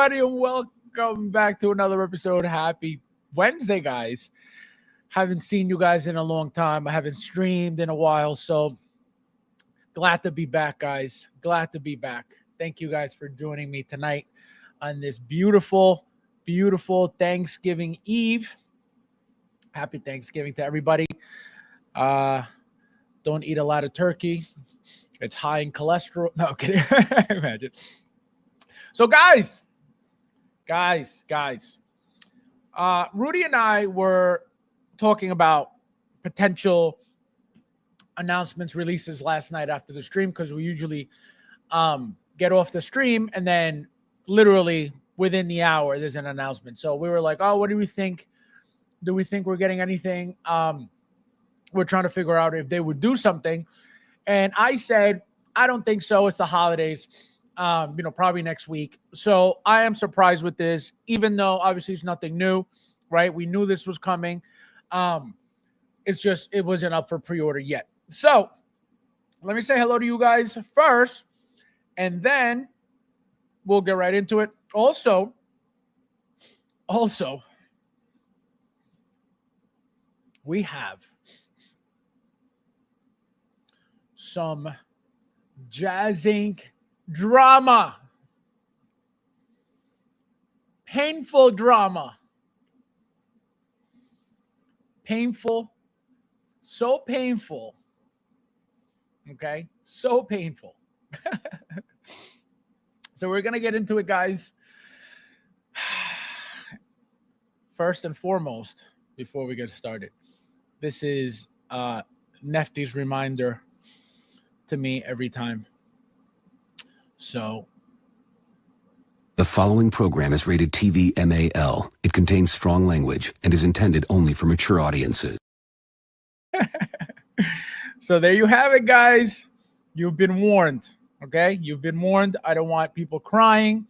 everybody, and welcome back to another episode. Happy Wednesday, guys. Haven't seen you guys in a long time. I haven't streamed in a while, so glad to be back, guys. Glad to be back. Thank you guys for joining me tonight on this beautiful, beautiful Thanksgiving Eve. Happy Thanksgiving to everybody. Don't eat a lot of turkey. It's high in cholesterol. No, I'm kidding. Imagine. So, guys. Rudy and I were talking about potential announcements, releases last night after the stream, because we usually get off the stream and then literally within the hour there's an announcement. So we were like, oh, what do we think? Do we think we're getting anything? We're trying to figure out if they would do something. And I said, I don't think so. It's the holidays, probably next week. So I am surprised with this, even though obviously it's nothing new, right? We knew this was coming. It's just, it wasn't up for pre-order yet. So let me say hello to you guys first, and then we'll get right into it. Also, we have some Jazz Inc. drama. Painful drama. Painful. So painful. Okay? So painful. So we're going to get into it, guys. First and foremost, before we get started, this is Nefty's reminder to me every time. So the following program is rated TV MAL. It contains strong language and is intended only for mature audiences. So there you have it, guys. You've been warned. Okay? You've been warned. I don't want people crying.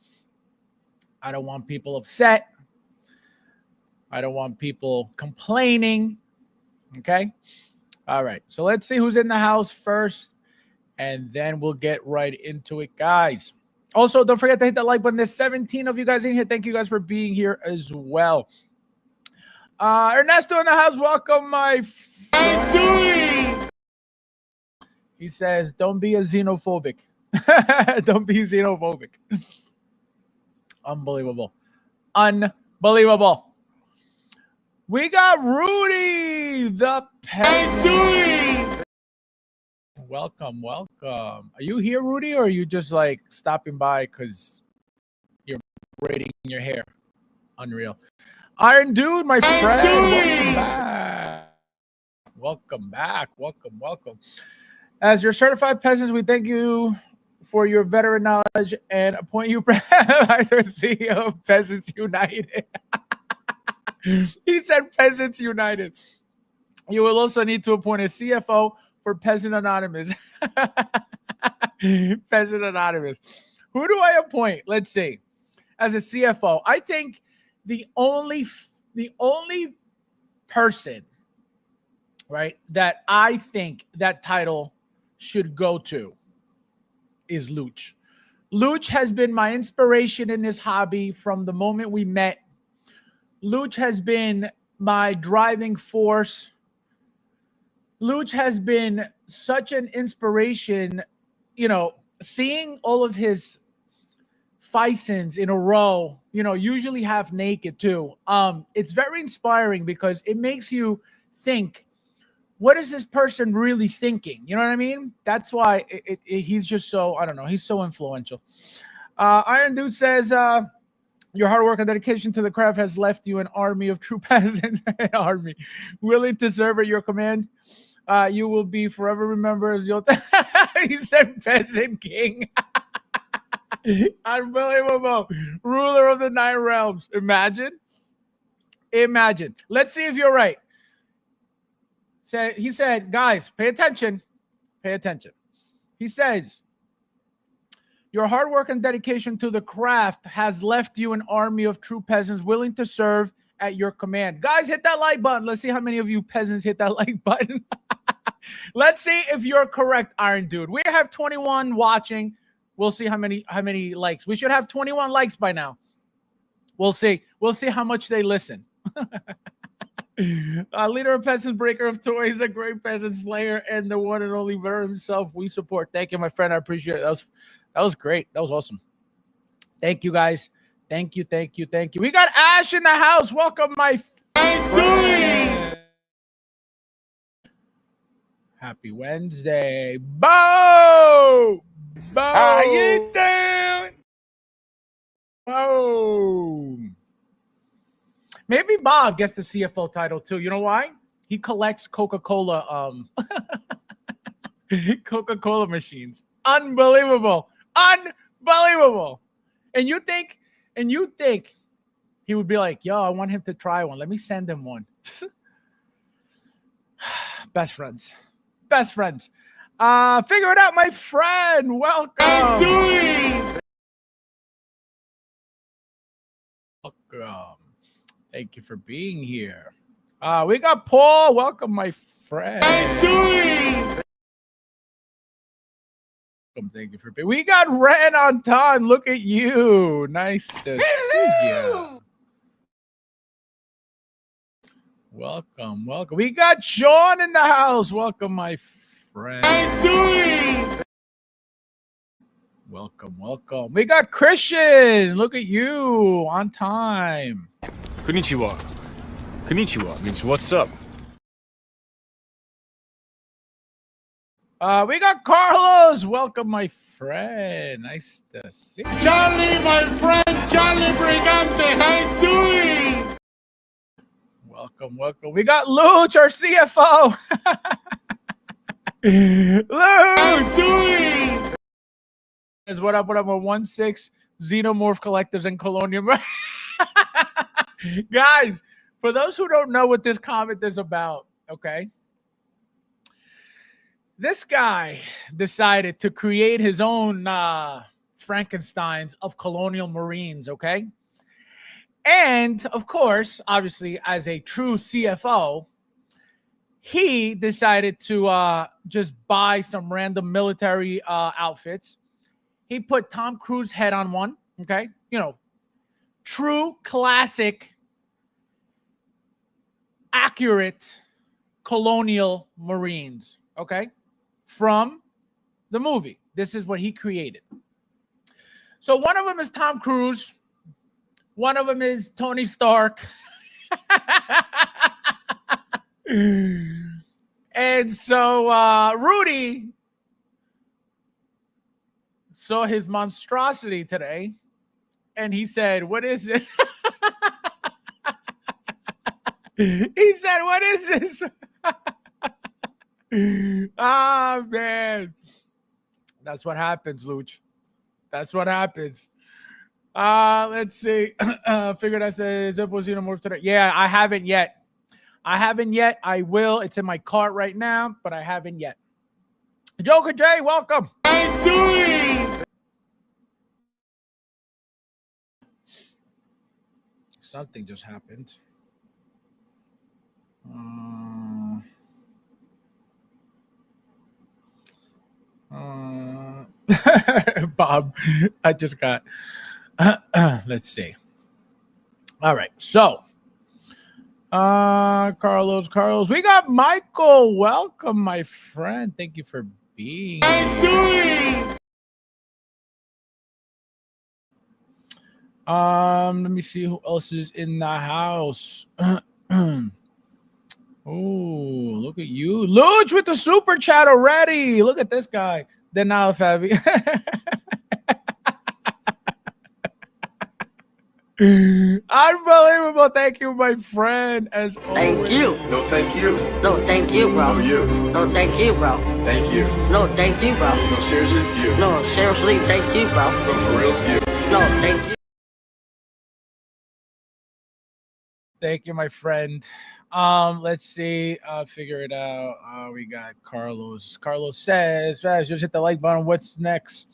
I don't want people upset. I don't want people complaining. Okay? All right. So let's see who's in the house first, and then we'll get right into it, guys. Also, don't forget to hit that like button. There's 17 of you guys in here. Thank you guys for being here as well. Ernesto in the house. Welcome, my friend. He says, don't be a xenophobic. Don't be xenophobic. Unbelievable. Unbelievable. We got Rudy, the peasant. Welcome. Are you here, Rudy, or are you just like stopping by because you're braiding your hair? Unreal. Iron Dude, my friend. Welcome back. Welcome. As your certified peasants, we thank you for your veteran knowledge and appoint you as the CEO of Peasants United. He said Peasants United. You will also need to appoint a CFO for Peasant Anonymous. Peasant Anonymous. Who do I appoint? Let's see. As a CFO, I think the only person, right, that I think that title should go to is Luch. Luch has been my inspiration in this hobby from the moment we met. Luch has been my driving force. Luch has been such an inspiration, seeing all of his Fisons in a row, usually half naked too. It's very inspiring because it makes you think, what is this person really thinking? You know what I mean? That's why he's just so, I don't know, he's so influential. Iron Dude says, your hard work and dedication to the craft has left you an army of true peasants, an army willing to serve at your command. You will be forever remembered as your... He said Peasant King. Unbelievable. Ruler of the 9 realms. Imagine. Let's see if you're right. He said, guys, pay attention. He says, your hard work and dedication to the craft has left you an army of true peasants willing to serve at your command. Guys, hit that like button. Let's see how many of you peasants hit that like button. Let's see if you're correct, Iron Dude. We have 21 watching. We'll see how many likes. We should have 21 likes by now. We'll see. We'll see how much they listen. Leader of Peasants, Breaker of Toys, a great peasant slayer, and the one and only Ver himself. We support. Thank you, my friend. I appreciate it. That was great. That was awesome. Thank you, guys. Thank you. We got Ash in the house. Welcome, my friend. Happy Wednesday. Bo! How you doing? Boom. Maybe Bob gets the CFO title too. You know why? He collects Coca-Cola Coca-Cola machines. Unbelievable. And you think he would be like, yo, I want him to try one. Let me send him one. Best friends. Figure it out, my friend. Welcome. Welcome. Thank you for being here. We got Paul. Welcome, my friend. Thank you for being. We got Ren on time. Look at you. Nice to see you. Welcome. We got Sean in the house. Welcome, my friend. Welcome. We got Christian. Look at you on time. Konnichiwa means what's up. We got Carlos. Welcome, my friend. Nice to see you. Charlie, my friend, Charlie Brigante, how you doing? Welcome. We got Luch, our CFO. Luch! How you doing? What up? We're 1-6 Xenomorph Collectives and Colonial. Guys, for those who don't know what this comment is about, okay? This guy decided to create his own Frankensteins of Colonial Marines, okay? And, of course, obviously, as a true CFO, he decided to just buy some random military outfits. He put Tom Cruise's head on one, okay? You know, true, classic, accurate Colonial Marines, okay? From the movie. This is what he created. So one of them is Tom Cruise. One of them is Tony Stark. And so Rudy saw his monstrosity today, and he said, what is it? He said, what is this? Ah, man. That's what happens, Luch. That's what happens. Let's see. Figured I said Xenomorph today. Yeah, I haven't yet. I will. It's in my cart right now, but I haven't yet. Joker J, welcome. How you doing? Something just happened. Bob, I just got. Let's see. All right, so Carlos, we got Michael. Welcome, my friend. Thank you for being here. Let me see who else is in the house. Oh, look at you. Luch with the super chat already. Look at this guy. Then now, Fabi. Unbelievable. Thank you, my friend. As always. Thank you. No, thank you. No, thank you, bro. No, you. No, thank you, bro. Thank you. No, thank you, bro. No, seriously, you. No, seriously, thank you, bro. No, for real, you. No, thank you. Thank you, my friend. Let's see. Figure it out. We got Carlos. Carlos says, just hit the like button. What's next?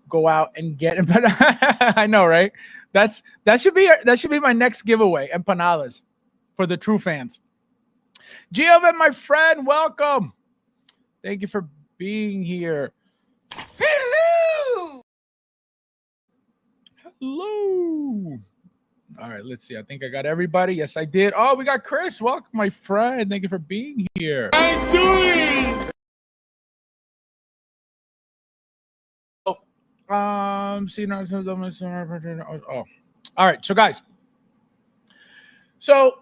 Go out and get empanadas. I know, right? That should be my next giveaway. Empanadas for the true fans. Giovan, my friend, welcome. Thank you for being here. Hello. Hello. All right, let's see. I think I got everybody. Yes, I did. Oh, we got Chris. Welcome, my friend. Thank you for being here. I'm doing. See, no, oh, all right. So, guys, so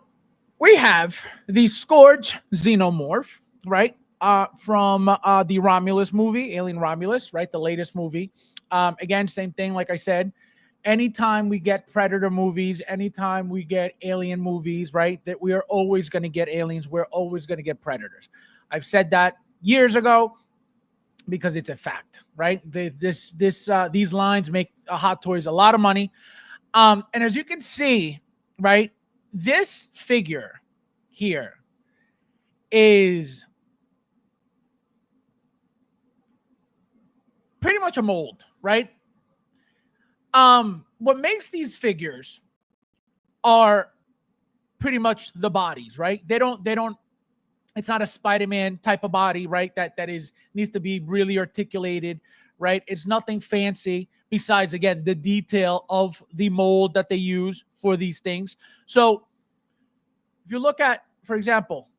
we have the Scorched Xenomorph, right? From the Romulus movie, Alien Romulus, right? The latest movie. Again, same thing. Like I said, anytime we get Predator movies, anytime we get Alien movies, right? That we are always going to get aliens. We're always going to get predators. I've said that years ago, because it's a fact, right? These lines make Hot Toys a lot of money. And as you can see, right, this figure here is pretty much a mold, right? What makes these figures are pretty much the bodies, right? They don't it's not a Spider-Man type of body, right? That needs to be really articulated, right? It's nothing fancy besides, again, the detail of the mold that they use for these things. So if you look at, for example,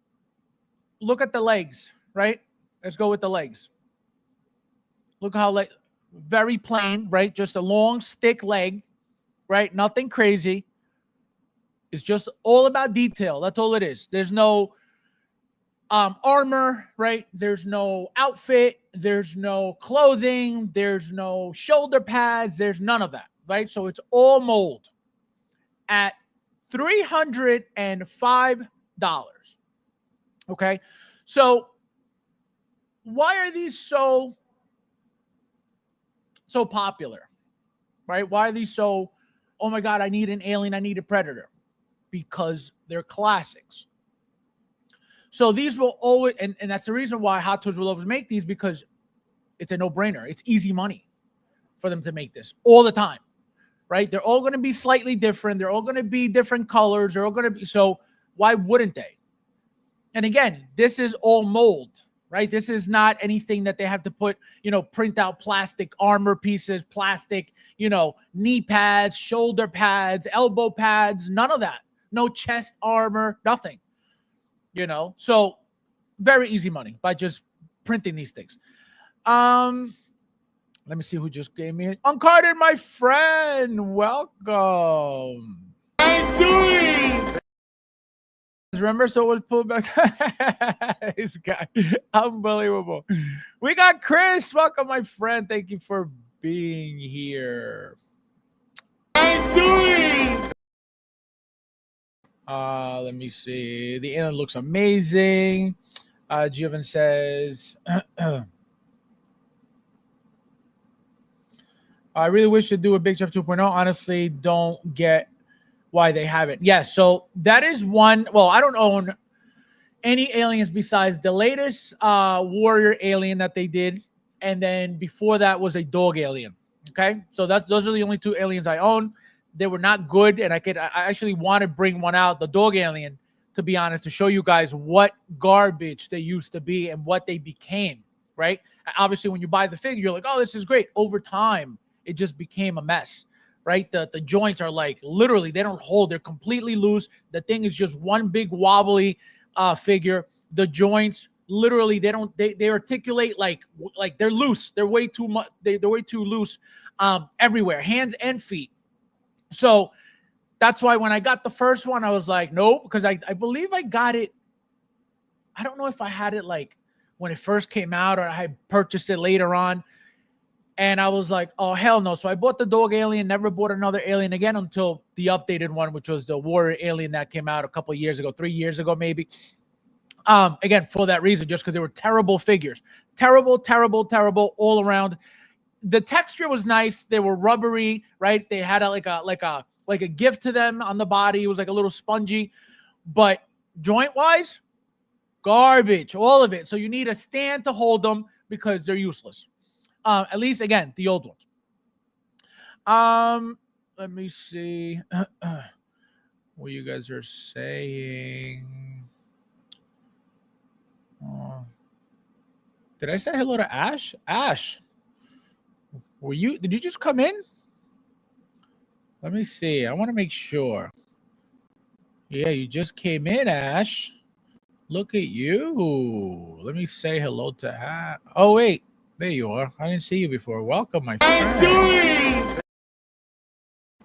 look at the legs, right? Let's go with the legs. Look how very plain, right? Just a long stick leg, right? Nothing crazy. It's just all about detail. That's all it is. There's no armor, right? There's no outfit, there's no clothing, there's no shoulder pads, there's none of that, right? So it's all mold at $305. Okay, so why are these so popular, right? Why are these so, oh my God, I need an alien, I need a predator? Because they're classics. So these will always, and that's the reason why Hot Toys will always make these, because it's a no-brainer. It's easy money for them to make this all the time, right? They're all going to be slightly different. They're all going to be different colors. They're all going to be, so why wouldn't they? And again, this is all mold, right? This is not anything that they have to put, print out plastic armor pieces, plastic, knee pads, shoulder pads, elbow pads, none of that. No chest armor, nothing. So very easy money by just printing these things. Let me see who just gave me Uncarded, my friend. Welcome. I'm doing. Remember, so it was pulled back. This guy, unbelievable. We got Chris. Welcome, my friend. Thank you for being here. I'm doing. Let me see. The alien looks amazing. Giovanni says, I really wish to do a Big Chef 2.0. Honestly, don't get why they haven't. Yes, so that is one. Well, I don't own any aliens besides the latest warrior alien that they did. And then before that was a dog alien. Okay, so those are the only two aliens I own. They were not good, and I actually want to bring one out, the dog alien, to be honest, to show you guys what garbage they used to be and what they became, right? Obviously, when you buy the figure, you're like, oh, this is great. Over time, it just became a mess, right? The joints are like, literally, they don't hold. They're completely loose. The thing is just one big wobbly figure. The joints, literally, they articulate like they're loose. They're way too much. They're way too loose everywhere, hands and feet. So that's why when I got the first one, I was like, nope, because I believe I got it. I don't know if I had it like when it first came out or I had purchased it later on. And I was like, oh, hell no. So I bought the dog alien, never bought another alien again until the updated one, which was the warrior alien that came out a couple of years ago, 3 years ago, maybe. Again, for that reason, just because they were terrible figures. Terrible, terrible, terrible all around. The texture was nice. They were rubbery, right? They had like a gift to them on the body. It was like a little spongy, but joint wise, garbage, all of it. So you need a stand to hold them because they're useless. At least again, the old ones. Let me see what you guys are saying. Did I say hello to Ash? Ash. Did you just come in? Let me see. I want to make sure. Yeah, you just came in, Ash. Look at you. Let me say hello to Ash. Oh, wait. There you are. I didn't see you before. Welcome, my friend. Doing.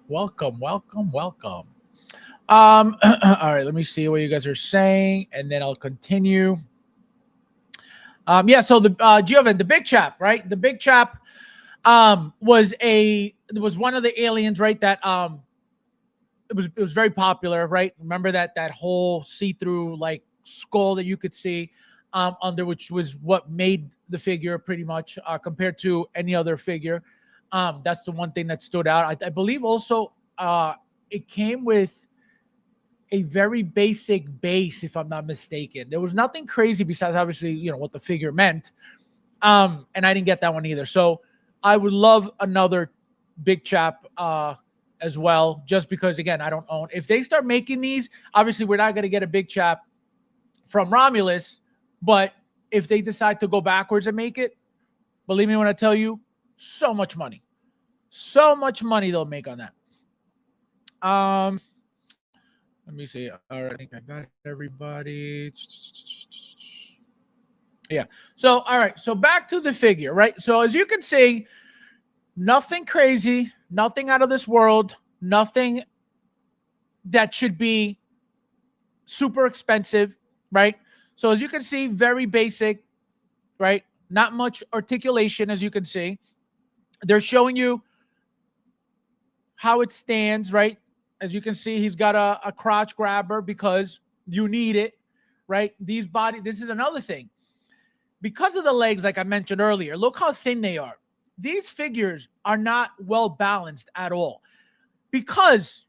Welcome. All right, let me see what you guys are saying, and then I'll continue. Yeah, so the Giovan, the big chap, right? The big chap was one of the aliens, right? That it was very popular, right? Remember that whole see-through like skull that you could see under, which was what made the figure pretty much compared to any other figure. That's the one thing that stood out. I believe also it came with a very basic base, if I'm not mistaken. There was nothing crazy besides obviously, what the figure meant. And I didn't get that one either. So I would love another big chap as well, just because again, I don't own. If they start making these, obviously we're not going to get a big chap from Romulus, but if they decide to go backwards and make it, believe me when I tell you, so much money they'll make on that. Let me see. All right, I think I got everybody. Yeah. So, all right. So back to the figure, right? So as you can see, nothing crazy, nothing out of this world, nothing that should be super expensive, right? So as you can see, very basic, right? Not much articulation, as you can see. They're showing you how it stands, right? As you can see, he's got a crotch grabber because you need it, right? This is another thing. Because of the legs, like I mentioned earlier, look how thin they are. These figures are not well balanced at all. Because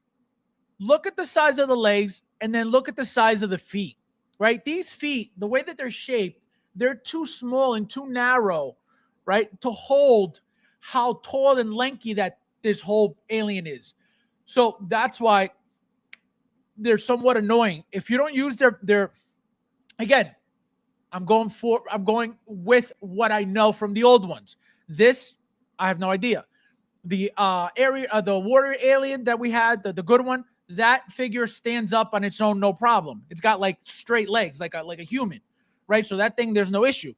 look at the size of the legs and then look at the size of the feet, right? These feet, the way that they're shaped, they're too small and too narrow, right? To hold how tall and lanky that this whole alien is. So that's why they're somewhat annoying. If you don't use their again, I'm going with what I know from the old ones. This, I have no idea. The the warrior alien that we had, the good one, that figure stands up on its own, no problem. It's got like straight legs, like a human, right? So that thing, there's no issue.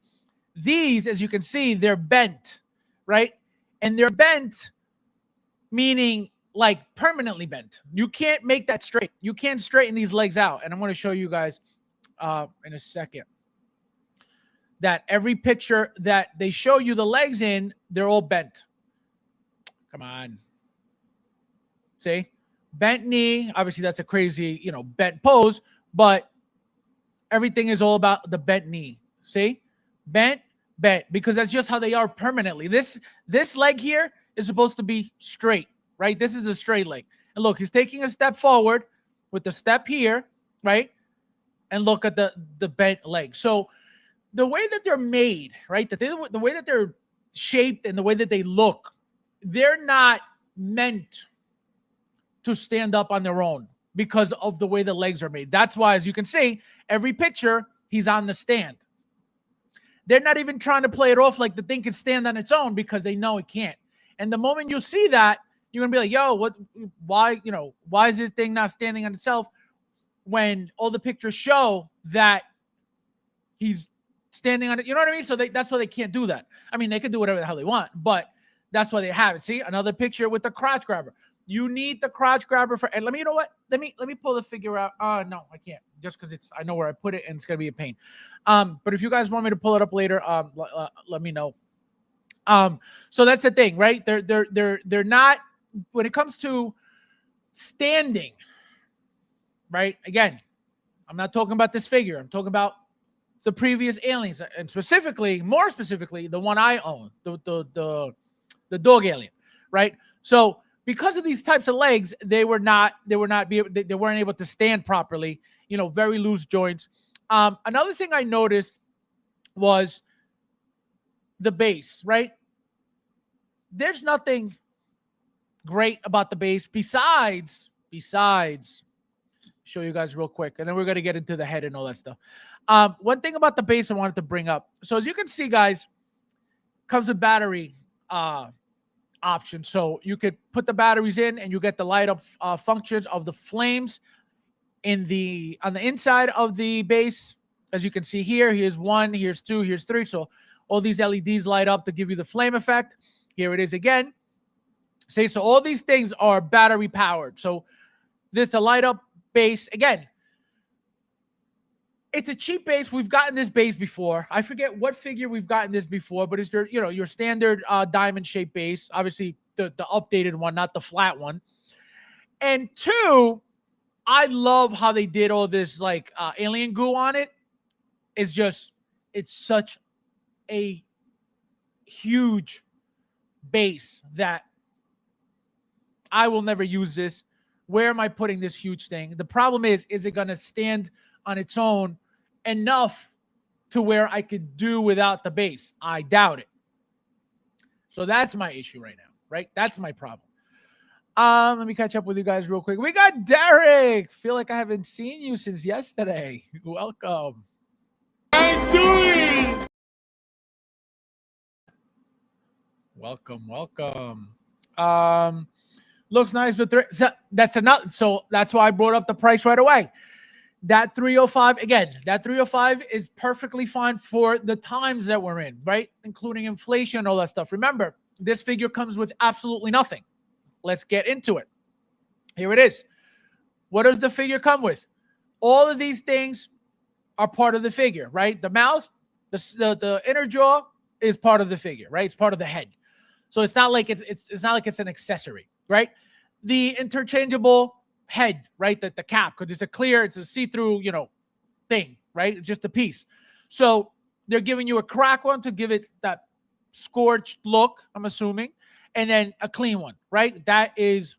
These, as you can see, they're bent, right? And they're bent, meaning like permanently bent. You can't make that straight. You can't straighten these legs out. And I'm going to show you guys in a second that every picture that they show you the legs in, they're all bent. Come on. See? Bent knee. Obviously, that's a crazy, bent pose, but everything is all about the bent knee. See? Bent, because that's just how they are permanently. This leg here is supposed to be straight, right? This is a straight leg. And look, he's taking a step forward with the step here, right? And look at the bent leg. So the way that they're made, right? The way that they're shaped and the way that they look, they're not meant to stand up on their own because of the way the legs are made. That's why, as you can see, every picture, he's on the stand. They're not even trying to play it off like the thing can stand on its own because they know it can't. And the moment you see that, you're going to be like, yo, why is this thing not standing on itself when all the pictures show that he's standing on it? You know what I mean? So that's why they can't do that. I mean, they can do whatever the hell they want, but that's why they have it. See, another picture with the crotch grabber. You need the crotch grabber and you know what? Let me pull the figure out. No, I can't, just because I know where I put it and it's gonna be a pain. But if you guys want me to pull it up later, let me know. So that's the thing, right? They're not, when it comes to standing, right? Again, I'm not talking about this figure. I'm talking about the previous aliens, and more specifically, the one I own, the dog alien, right? So because of these types of legs, they weren't able to stand properly. Very loose joints. Another thing I noticed was the base, right? There's nothing great about the base besides show you guys real quick, and then we're going to get into the head and all that stuff. One thing about the base I wanted to bring up. So as you can see, guys, comes with battery option. So you could put the batteries in and you get the light up functions of the flames on the inside of the base. As you can see here, here's 1, here's 2, here's 3. So all these LEDs light up to give you the flame effect. Here it is again. See, so all these things are battery powered. So this a light up base. Again, it's a cheap base. We've gotten this base before. I forget what figure we've gotten this before, but it's your standard diamond shaped base. Obviously the updated one, not the flat one. And 2, I love how they did all this like alien goo on it. It's such a huge base that I will never use this. Where am I putting this huge thing? The problem is it going to stand on its own enough to where I could do without the base? I doubt it. So that's my issue right now, right? That's my problem. Let me catch up with you guys real quick. We got Derek. Feel like I haven't seen you since yesterday. Welcome. I'm doing. Welcome. Looks nice, but that's enough. So that's why I brought up the price right away. That 305, again, that 305 is perfectly fine for the times that we're in, right? Including inflation and all that stuff. Remember, this figure comes with absolutely nothing. Let's get into it. Here it is. What does the figure come with? All of these things are part of the figure, right? The mouth, the inner jaw is part of the figure, right? It's part of the head. So it's not like it's not like it's an accessory, right? The interchangeable head, right? The cap, because it's a see-through, thing, right? It's just a piece. So they're giving you a crack one to give it that scorched look, I'm assuming, and then a clean one, right? That is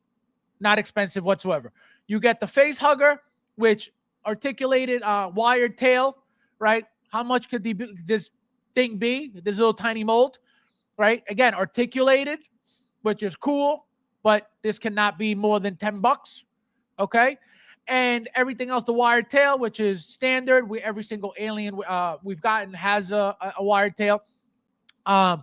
not expensive whatsoever. You get the face hugger, which articulated wired tail, right? How much could this thing be? This little tiny mold, right? Again, articulated, which is cool, but this cannot be more than $10. Okay, and everything else, the wired tail, which is standard. Every single alien we've gotten has a wired tail, and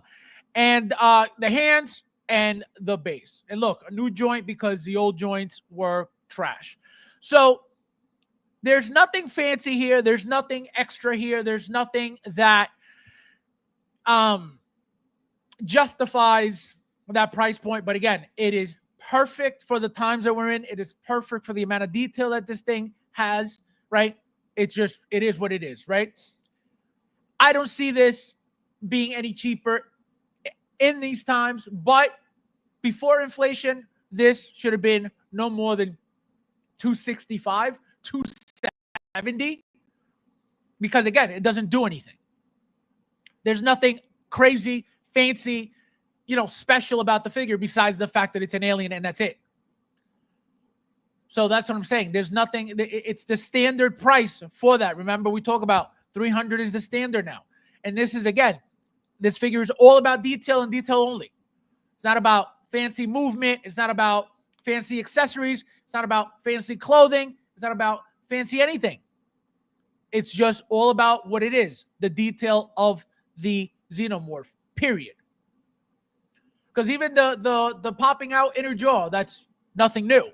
the hands and the base. And look, a new joint because the old joints were trash. So there's nothing fancy here. There's nothing extra here. There's nothing that justifies that price point. But again, it is perfect for the times that we're in. It is perfect for the amount of detail that this thing has, right? It is what it is, right? I don't see this being any cheaper in these times, but before inflation, this should have been no more than $265, $270, because again, it doesn't do anything. There's nothing crazy, fancy, special about the figure besides the fact that it's an alien and that's it. So that's what I'm saying. There's nothing. It's the standard price for that. Remember, we talk about 300 is the standard now. And this is, again, this figure is all about detail and detail only. It's not about fancy movement. It's not about fancy accessories. It's not about fancy clothing. It's not about fancy anything. It's just all about what it is, the detail of the Xenomorph, period. Because even the popping out inner jaw, that's nothing new.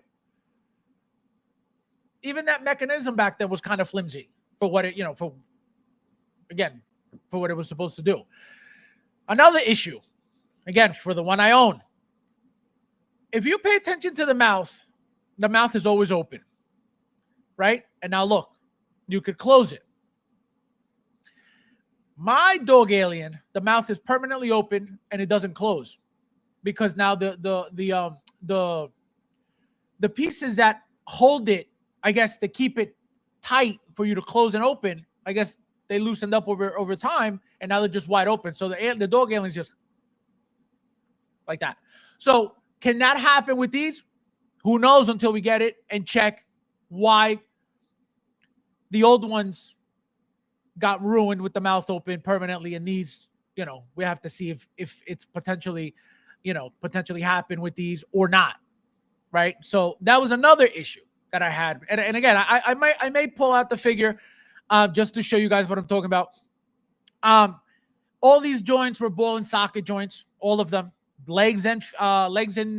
Even that mechanism back then was kind of flimsy for what it, for what it was supposed to do. Another issue, again, for the one I own. If you pay attention to the mouth is always open, right? And now look, you could close it. My dog alien, the mouth is permanently open and it doesn't close. Because now the pieces that hold it, I guess, to keep it tight for you to close and open, I guess they loosened up over time, and now they're just wide open. So the dog alien's just like that. So can that happen with these? Who knows until we get it and check why the old ones got ruined with the mouth open permanently, and these, we have to see if it's potentially happen with these or not, right? So that was another issue that I had. And again, I may pull out the figure just to show you guys what I'm talking about. All these joints were ball and socket joints, all of them, legs and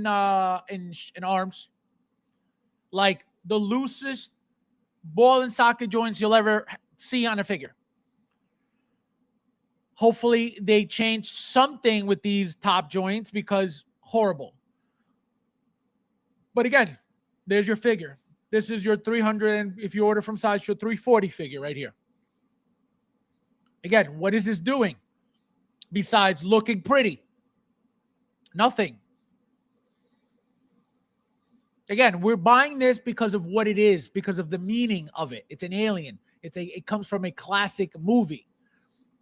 arms, like the loosest ball and socket joints you'll ever see on a figure. Hopefully they change something with these top joints because horrible. But again, there's your figure. This is your 300, and if you order from size, your 340 figure right here. Again, what is this doing besides looking pretty? Nothing. Again, we're buying this because of what it is, because of the meaning of it. It's an alien. It comes from a classic movie,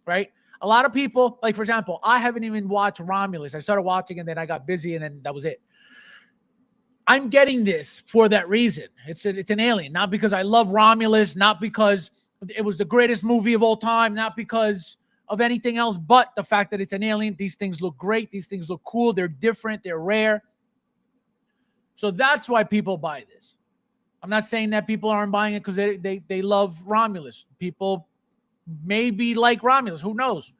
right? A lot of people, like for example, I haven't even watched Romulus. I started watching and then I got busy and then that was it. I'm getting this for that reason. It's an alien, not because I love Romulus, not because it was the greatest movie of all time, not because of anything else, but the fact that it's an alien. These things look great. These things look cool. They're different. They're rare. So that's why people buy this. I'm not saying that people aren't buying it because they love Romulus. People maybe like Romulus. Who knows?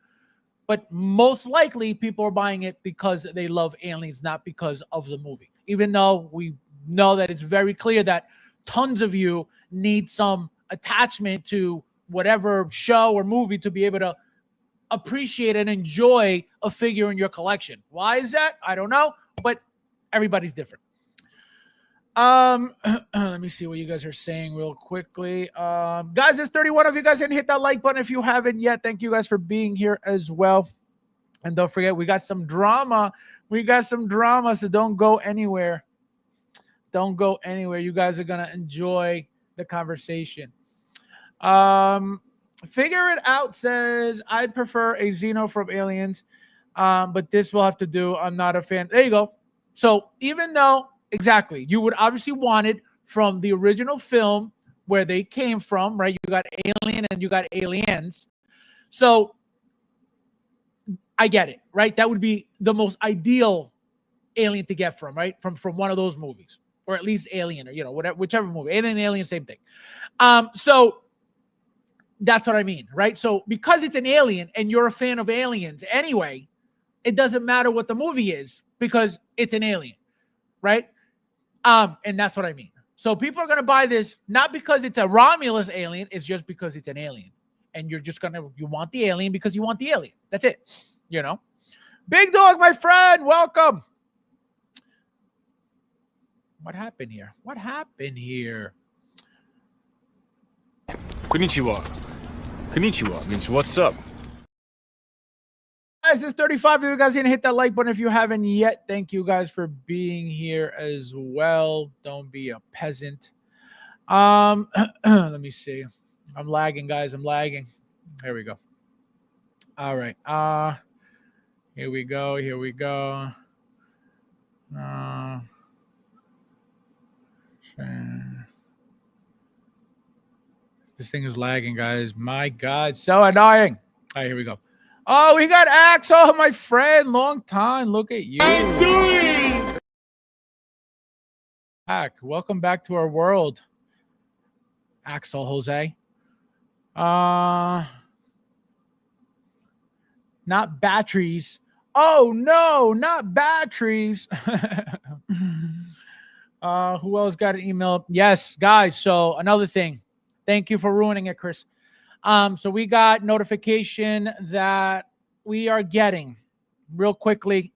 But most likely people are buying it because they love aliens, not because of the movie. Even though we know that it's very clear that tons of you need some attachment to whatever show or movie to be able to appreciate and enjoy a figure in your collection. Why is that? I don't know, but everybody's different. Let me see what you guys are saying real quickly. Guys, there's 31 of you guys, and hit that like button if you haven't yet. Thank you guys for being here as well. And don't forget, we got some drama. So don't go anywhere. Don't go anywhere. You guys are gonna enjoy the conversation. Figure It Out says, I'd prefer a Xeno from Aliens, but this will have to do. I'm not a fan. There you go. So even though, exactly, you would obviously want it from the original film where they came from, right? You got Alien and you got Aliens. So I get it, right? That would be the most ideal alien to get from, right? From one of those movies, or at least Alien, or whatever, whichever movie. Alien, same thing. So that's what I mean, right? So because it's an alien and you're a fan of aliens anyway, it doesn't matter what the movie is because it's an alien, right? And that's what I mean. So people are gonna buy this not because it's a Romulus alien, it's just because it's an alien. And you want the alien because you want the alien. That's it. Big Dog, my friend, welcome. What happened here? Konnichiwa. Konnichiwa means what's up. Guys, there's 35 of you guys. Hit that like button if you haven't yet. Thank you guys for being here as well. Don't be a peasant. Let me see. I'm lagging, guys. I'm lagging. There we go. All right. Here we go. This thing is lagging, guys. My God, so annoying. All right, here we go. Oh, we got Axel, my friend. Long time. Look at you. I'm doing. Welcome back to our world, Axel Jose. Not batteries. Oh no, not batteries. Who else got an email? Yes, guys. So another thing. Thank you for ruining it, Chris. So we got notification that we are getting real quickly.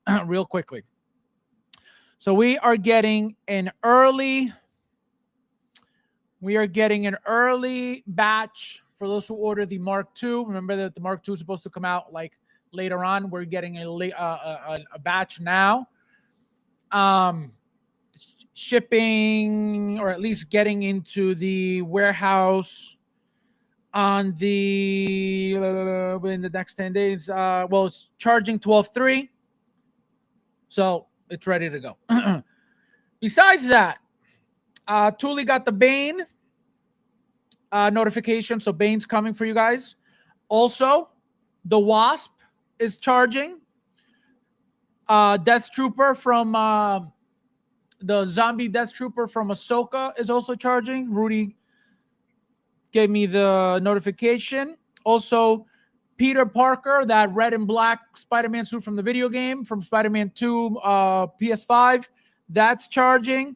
So we are getting an early batch for those who order the Mark II. Remember that the Mark II is supposed to come out like later on. We're getting a batch now. Shipping, or at least getting into the warehouse on in the next 10 days. It's charging 12.3, so it's ready to go. Besides that, Thule got the Bane notification, so Bane's coming for you guys. Also, the Wasp is charging. Death Trooper from the zombie Death Trooper from Ahsoka is also charging. Rudy gave me the notification. Also, Peter Parker, that red and black Spider-Man suit from the video game, from Spider-Man 2 PS5, that's charging.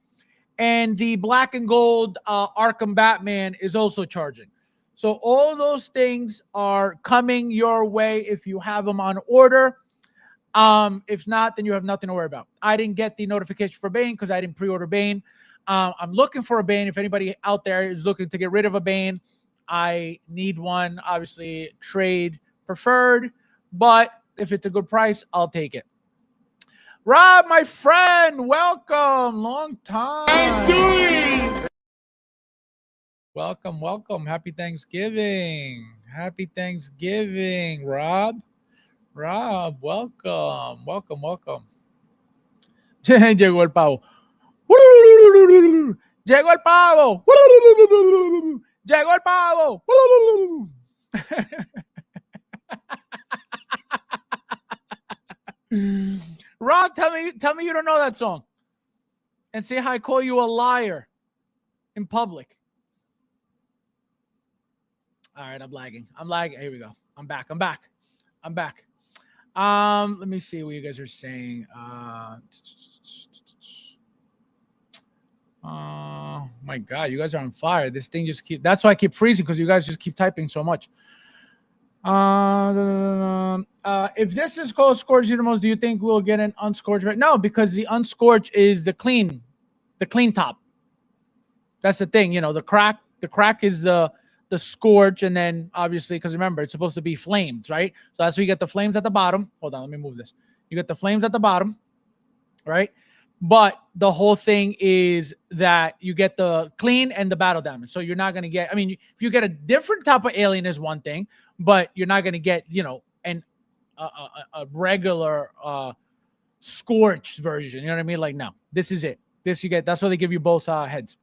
And the black and gold Arkham Batman is also charging. So all those things are coming your way if you have them on order. If not, then you have nothing to worry about. I didn't get the notification for Bane because I didn't pre-order Bane. I'm looking for a Bane. If anybody out there is looking to get rid of a Bane, I need one. Obviously, trade preferred, but if it's a good price, I'll take it. Rob, my friend, welcome. Long time. I'm doing. Welcome, welcome. Happy Thanksgiving. Happy Thanksgiving, Rob. Rob, welcome. Welcome, welcome. Llegó el pavo. Llegó el pavo. Llegó el pavo. Rob, tell me you don't know that song. And see how I call you a liar in public. All right, I'm lagging. Here we go. I'm back. Let me see what you guys are saying. My God, you guys are on fire. This thing just that's why I keep freezing, because you guys just keep typing so much. If this is called Scorched Xenomorphs, do you think we'll get an unscorched? No, because the unscorched is the clean top. That's the thing, the crack is the scorch, and then obviously, because remember, it's supposed to be flames, right? So that's where you get the flames at the bottom. Hold on, let me move this. You get the flames at the bottom, right? But the whole thing is that you get the clean and the battle damage. So you're not going to get, if you get a different type of alien is one thing, but you're not going to get, a regular scorched version. You know what I mean? Like, no, this is it. This you get. That's why they give you both heads.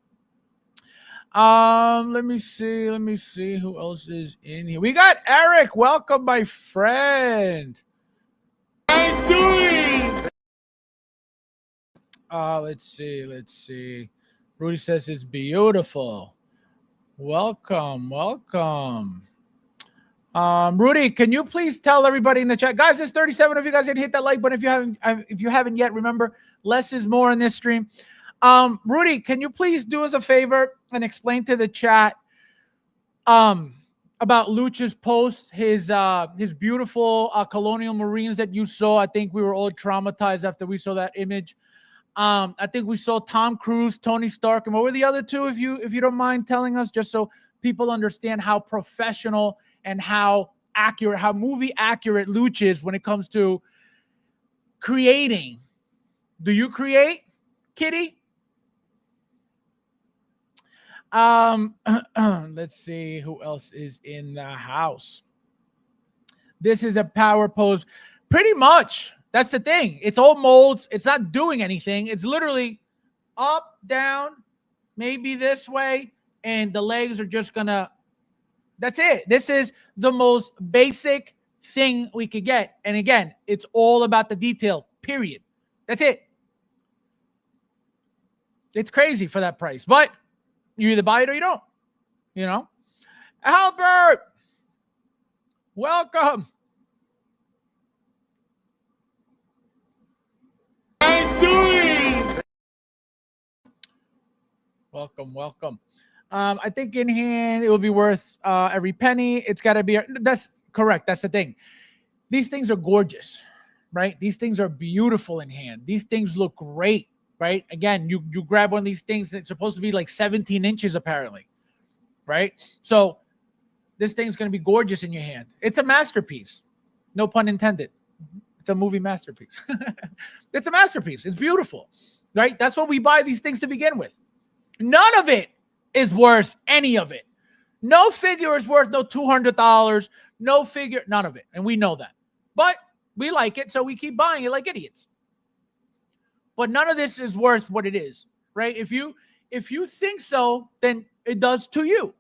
Let me see who else is in here. We got Eric. Welcome, my friend. I'm doing. Let's see. Rudy says it's beautiful. Welcome. Rudy, can you please tell everybody in the chat, guys? There's 37 of you guys that hit that like button. If you haven't yet, remember, less is more in this stream. Rudy, can you please do us a favor and explain to the chat about Luch's post, his beautiful colonial marines that you saw? I think we were all traumatized after we saw that image. I think we saw Tom Cruise, Tony Stark, and what were the other two, if you don't mind telling us, just so people understand how professional and how accurate, how movie accurate Luch is when it comes to creating. Do you create, Kitty? Let's see who else is in the house. This is a power pose. Pretty much. That's the thing. It's all molds. It's not doing anything. It's literally up, down, maybe this way, and the legs are just gonna. That's it. This is the most basic thing we could get. And again, it's all about the detail, period. That's it. It's crazy for that price, but you either buy it or you don't. Albert, welcome. I'm doing. Welcome. I think in hand it will be worth every penny. It's got to be. That's correct. That's the thing. These things are gorgeous, right? These things are beautiful in hand. These things look great, right? Again, you grab one of these things that's supposed to be like 17 inches apparently, right? So this thing's going to be gorgeous in your hand. It's a masterpiece. No pun intended. It's a movie masterpiece. It's a masterpiece. It's beautiful, right? That's what we buy these things to begin with. None of it is worth any of it. No figure is worth no $200. No figure, none of it. And we know that. But we like it, so we keep buying it like idiots. But none of this is worth what it is, right? If you think so, then it does to you.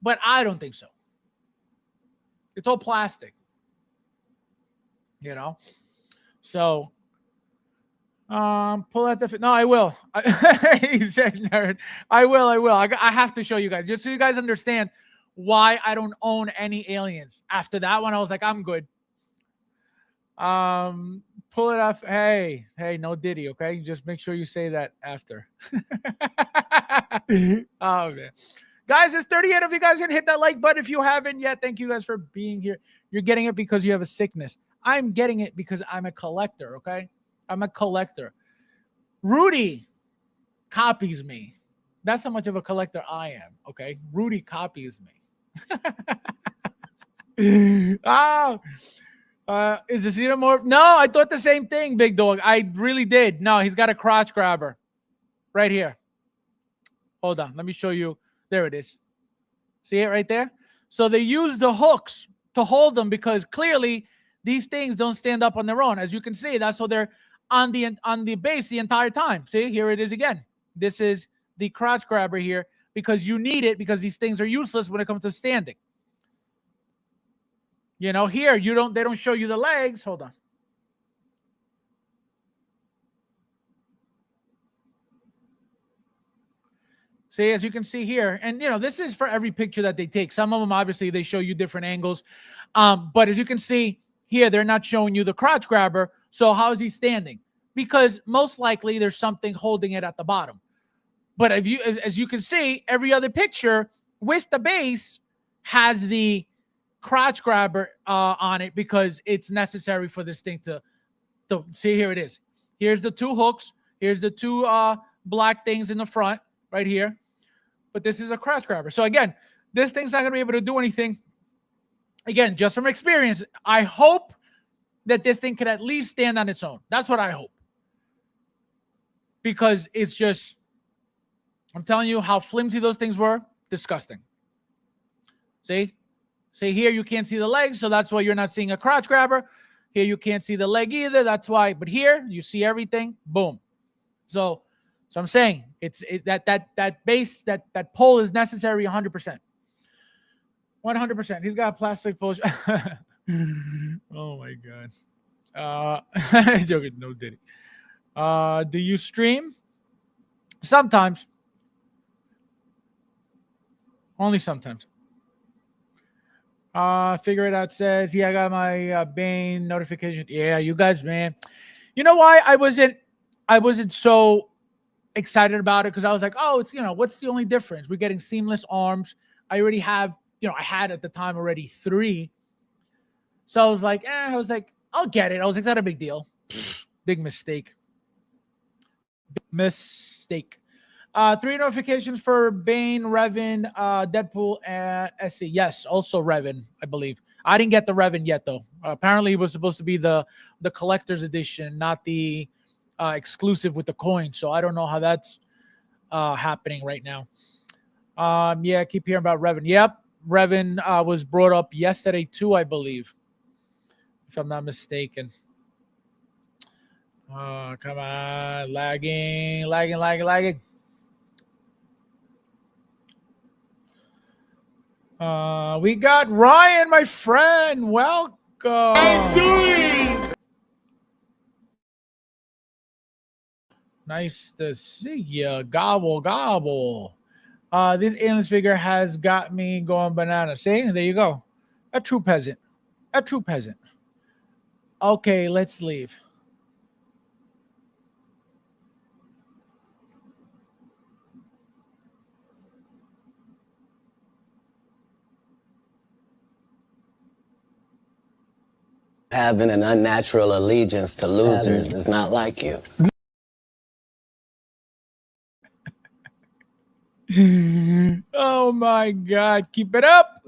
But I don't think so. It's all plastic. So pull out the. No, I will. He said nerd. I will. I have to show you guys, just so you guys understand why I don't own any aliens. After that one, I was like, I'm good. Pull it off. Hey, no Diddy, okay? Just make sure you say that after. Oh man. Guys, it's 38 of you guys can hit that like button if you haven't yet. Thank you guys for being here. You're getting it because you have a sickness. I'm getting it because I'm a collector, okay? I'm a collector. Rudy copies me. That's how much of a collector I am, okay? Rudy copies me. Oh, is this Xenomorph? No, I thought the same thing, big dog. I really did. No, he's got a crotch grabber right here. Hold on. Let me show you. There it is. See it right there? So they use the hooks to hold them because clearly these things don't stand up on their own. As you can see, that's how they're on the base the entire time. See, here it is again. This is the crotch grabber here because you need it because these things are useless when it comes to standing. You know, here they don't show you the legs. Hold on. See, as you can see here, and you know, this is for every picture that they take. Some of them, obviously, they show you different angles. But as you can see here, they're not showing you the crotch grabber. So how is he standing? Because most likely there's something holding it at the bottom. But as you can see, every other picture with the base has the crotch grabber on it because it's necessary for this thing to see. Here it is. Here's the two hooks. Here's the two black things in the front right here. But this is a crotch grabber. So again, this thing's not going to be able to do anything. Again, just from experience, I hope that this thing could at least stand on its own. That's what I hope. Because it's just, I'm telling you how flimsy those things were. Disgusting. See? See here, you can't see the legs, so that's why you're not seeing a crotch grabber. Here, you can't see the leg either. That's why. But here, you see everything. Boom. So I'm saying that base, that pole is necessary 100%. 100%. He's got a plastic pole. Oh my god. Joking, no Diddy. Do you stream? Sometimes. Only sometimes. Figure it out says, yeah, I got my Bane notification. Yeah, you guys, man. You know why I wasn't so excited about it? Because I was like, oh, it's, you know, what's the only difference? We're getting seamless arms. I already have, you know, I had at the time already 3. So I was like, I'll get it. I was like, it's not a big deal. Big mistake. Mistake. 3 notifications for Bane, Revan, Deadpool, and SC. Yes, also Revan, I believe. I didn't get the Revan yet, though. Apparently, it was supposed to be the collector's edition, not the exclusive with the coin. So I don't know how that's happening right now. Yeah, I keep hearing about Revan. Yep, Revan was brought up yesterday too, I believe, if I'm not mistaken. Come on, lagging. We got Ryan, my friend. Welcome. I'm doing. Nice to see you. Gobble, gobble. This aliens figure has got me going banana. See, there you go. A true peasant. A true peasant. Okay, let's leave. Having an unnatural allegiance to losers is not like you. Oh my God. Keep it up.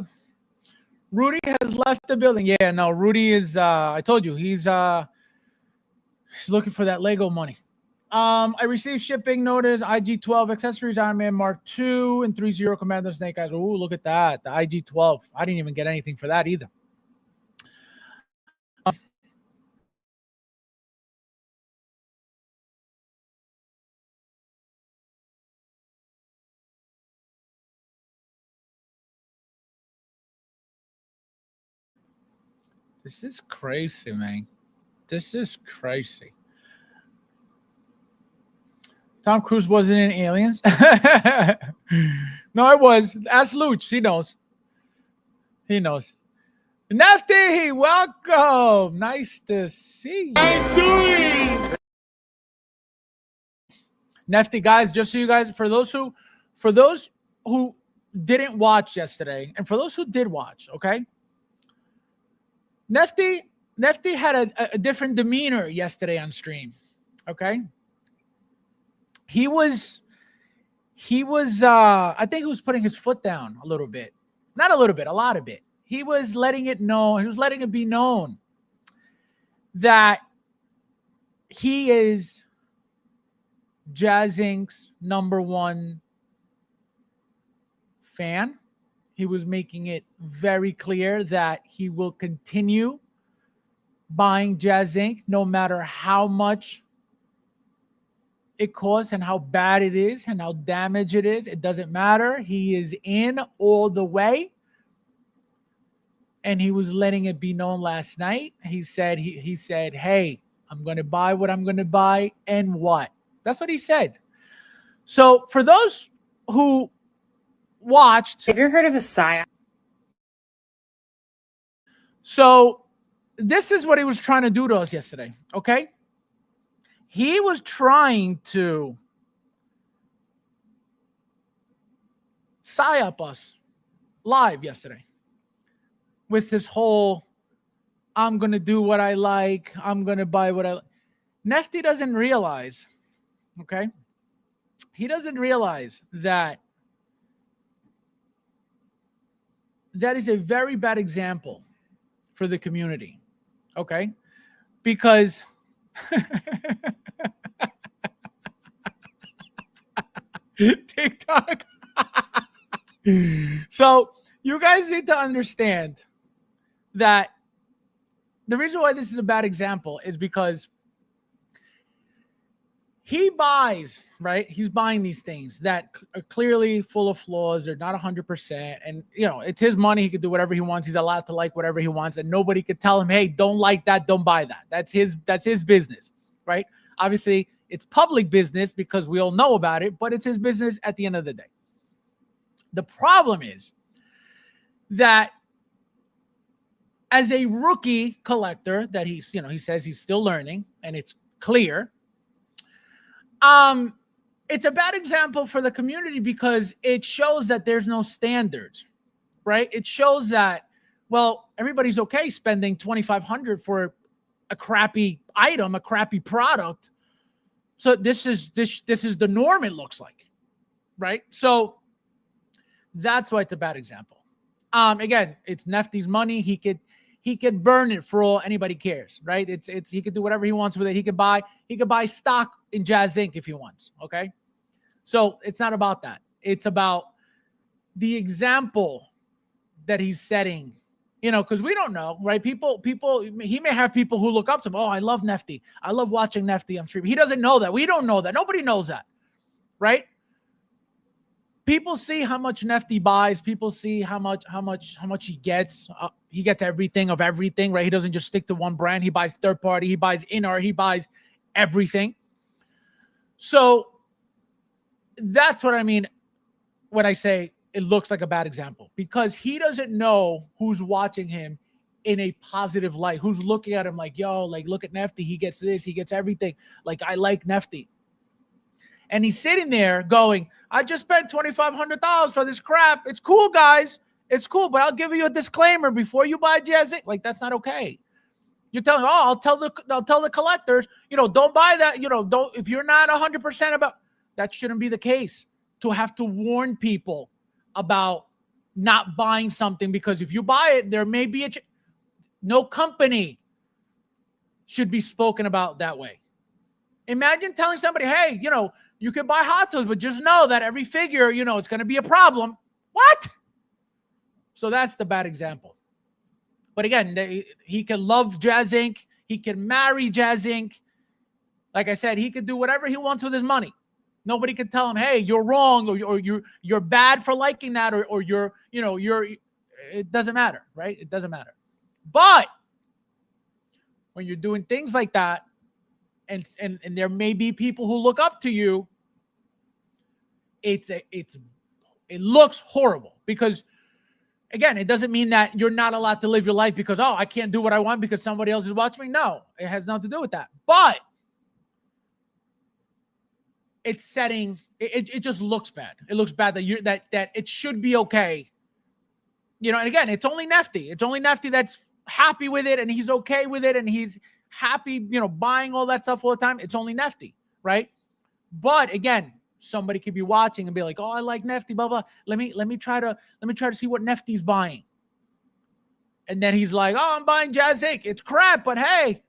Rudy has left the building. Yeah, no, Rudy is, I told you, he's looking for that Lego money. I received shipping notice, IG-12 accessories, Iron Man Mark II, and 3-0 Commander Snake Eyes. Ooh, look at that. The IG-12. I didn't even get anything for that either. This is crazy, man. This is crazy. Tom Cruise wasn't in Aliens. No, I was. Ask Luch. He knows. He knows. Nefty, welcome. Nice to see you. How doing? Nefty, guys, just so you guys, for those who didn't watch yesterday, and for those who did watch, okay? Nefty had a different demeanor yesterday on stream, okay? He was I think he was putting his foot down a little bit. Not a little bit, a lot of it. He was letting it be known that he is Jazz Inc.'s #1 fan. He was making it very clear that he will continue buying Jazz Inc. no matter how much it costs and how bad it is and how damaged it is. It doesn't matter. He is in all the way. And he was letting it be known last night. He said, hey, I'm going to buy what I'm going to buy and what? That's what he said. So for those who watched. Have you heard of a psyop? So this is what he was trying to do to us yesterday, okay? He was trying to psyop us live yesterday with this whole, I'm going to do what I like, I'm going to buy what I like. Nefty doesn't realize, okay? He doesn't realize that that is a very bad example for the community, okay? Because TikTok. So you guys need to understand that the reason why this is a bad example is because he buys, right? He's buying these things that are clearly full of flaws. They're not 100%. And, you know, it's his money. He can do whatever he wants. He's allowed to like whatever he wants. And nobody could tell him, hey, don't like that. Don't buy that. That's his business, right? Obviously, it's public business because we all know about it, but it's his business at the end of the day. The problem is that as a rookie collector that he says he's still learning, and it's clear, it's a bad example for the community because it shows that there's no standards, right? It shows that, well, everybody's okay spending $2,500 for a crappy item, a crappy product. So this is the norm, it looks like, right? So that's why it's a bad example. Again, it's Nefty's money. He could burn it for all anybody cares, right? It's he could do whatever he wants with it. He could buy stock in Jazz Inc. if he wants. Okay. So it's not about that. It's about the example that he's setting, because we don't know, right? People, he may have people who look up to him. Oh, I love Nefty. I love watching Nefty on stream. He doesn't know that. We don't know that. Nobody knows that, right? People see how much Nefty buys. People see how much he gets. He gets everything of everything, right? He doesn't just stick to one brand. He buys third party. He buys in-art. He buys everything. So that's what I mean when I say it looks like a bad example, because he doesn't know who's watching him in a positive light, who's looking at him like, yo, like, look at Nefty. He gets this. He gets everything. Like, I like Nefty. And he's sitting there going, I just spent $2,500 for this crap. It's cool, guys. It's cool, but I'll give you a disclaimer before you buy Jazz Inc. Like, that's not okay. You're telling, I'll tell the collectors, don't buy that. Don't, if you're not 100% about, that shouldn't be the case, to have to warn people about not buying something, because if you buy it, there may be no company should be spoken about that way. Imagine telling somebody, hey, you can buy Hot Toys, but just know that every figure, it's going to be a problem. What? So that's the bad example. But again, he can love Jazz Inc. He can marry Jazz Inc. Like I said, he could do whatever he wants with his money. Nobody can tell him, hey, you're wrong, or you're bad for liking that, or you're it doesn't matter, right? It doesn't matter. But when you're doing things like that, and there may be people who look up to you, it looks horrible, because again, it doesn't mean that you're not allowed to live your life because, oh, I can't do what I want because somebody else is watching me. No, it has nothing to do with that. But it's setting, it just looks bad. It looks bad that it should be okay. You know, and again, it's only Nefty. It's only Nefty that's happy with it and he's okay with it and he's happy, you know, buying all that stuff all the time. It's only Nefty, right? But again, somebody could be watching and be like, "Oh, I like Nefty, blah blah. Let me try to see what Nefty's buying." And then he's like, "Oh, I'm buying Jazz Inc. It's crap, but hey."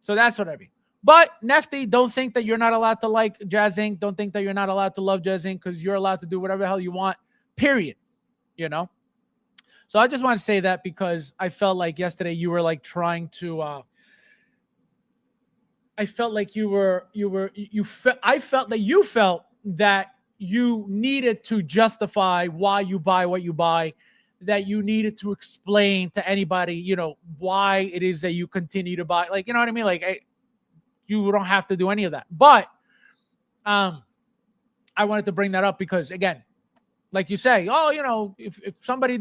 So that's what I mean. But Nefty, don't think that you're not allowed to like Jazz Inc. Don't think that you're not allowed to love Jazz Inc. because you're allowed to do whatever the hell you want. Period. You know. So I just want to say that because I felt like yesterday you were like trying to. I felt like I felt that you felt that you needed to justify why you buy what you buy, that you needed to explain to anybody, you know, why it is that you continue to buy. Like, you know what I mean? Like, you don't have to do any of that. But I wanted to bring that up because, again, like you say, oh, you know, if somebody's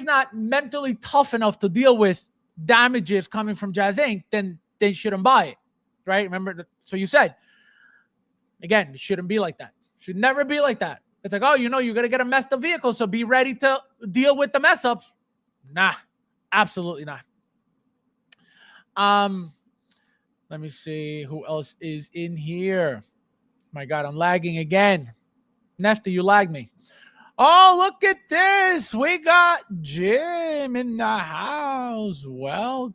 not mentally tough enough to deal with damages coming from Jazz Inc., then they shouldn't buy it, right? Remember, so you said, again, it shouldn't be like that. Should never be like that. It's like, oh, you know, you're going to get a messed up vehicle, so be ready to deal with the mess ups. Nah, absolutely not. Let me see who else is in here. My God, I'm lagging again. Nefty, you lagged me. Oh, look at this. We got Jim in the house. Welcome.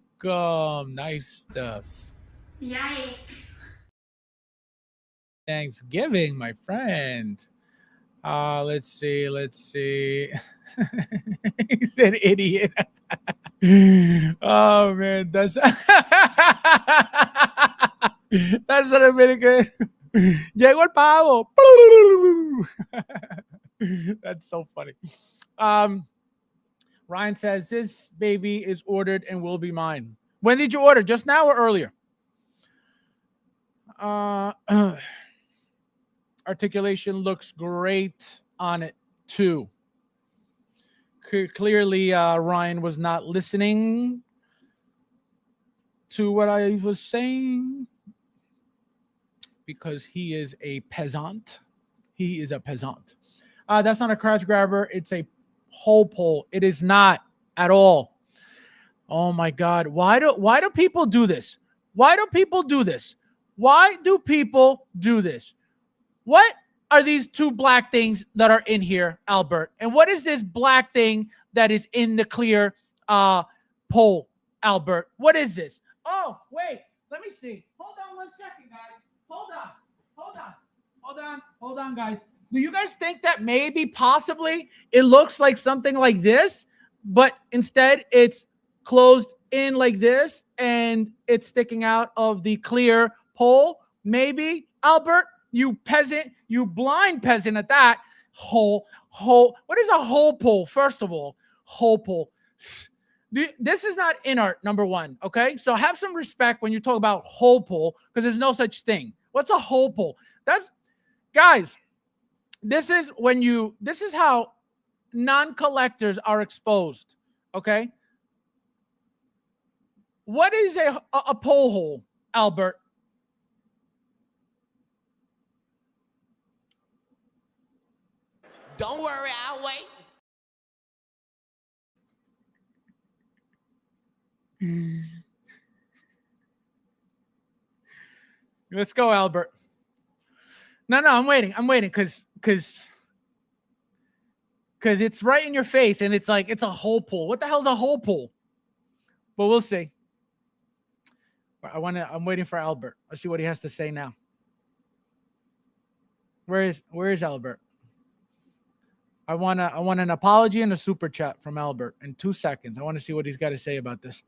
Nice stuff. Yay. Thanksgiving, my friend. Let's see. He's an idiot. Oh man, that's what I'm really good. Llegó el pavo. That's so funny. Ryan says this baby is ordered and will be mine. When did you order? Just now or earlier? Articulation looks great on it too. Clearly, Ryan was not listening to what I was saying because he is a peasant. He is a peasant. That's not a crotch grabber. It's a hole pull. It is not at all. Oh my God. Why do people do this? Why do people do this? Why do people do this? What are these two black things that are in here, Albert? And what is this black thing that is in the clear pole, Albert? What is this? Oh, wait. Let me see. Hold on 1 second, guys. Hold on, guys. Do you guys think that maybe possibly it looks like something like this, but instead it's closed in like this and it's sticking out of the clear pole? Maybe, Albert, you peasant, you blind peasant at that. Hole. What is a hole pull? First of all, hole pull. This is not in art, number one, okay? So have some respect when you talk about hole pull because there's no such thing. What's a hole pull? Guys, this is how non-collectors are exposed, okay? What is a pole hole, Albert? Don't worry, I'll wait. Let's go, Albert. No, I'm waiting because it's right in your face and it's like it's a hole pull. What the hell is a hole pull? But we'll see. I'm waiting for Albert. Let's see what he has to say now. Where is Albert? I want an apology and a super chat from Albert in 2 seconds. I want to see what he's got to say about this.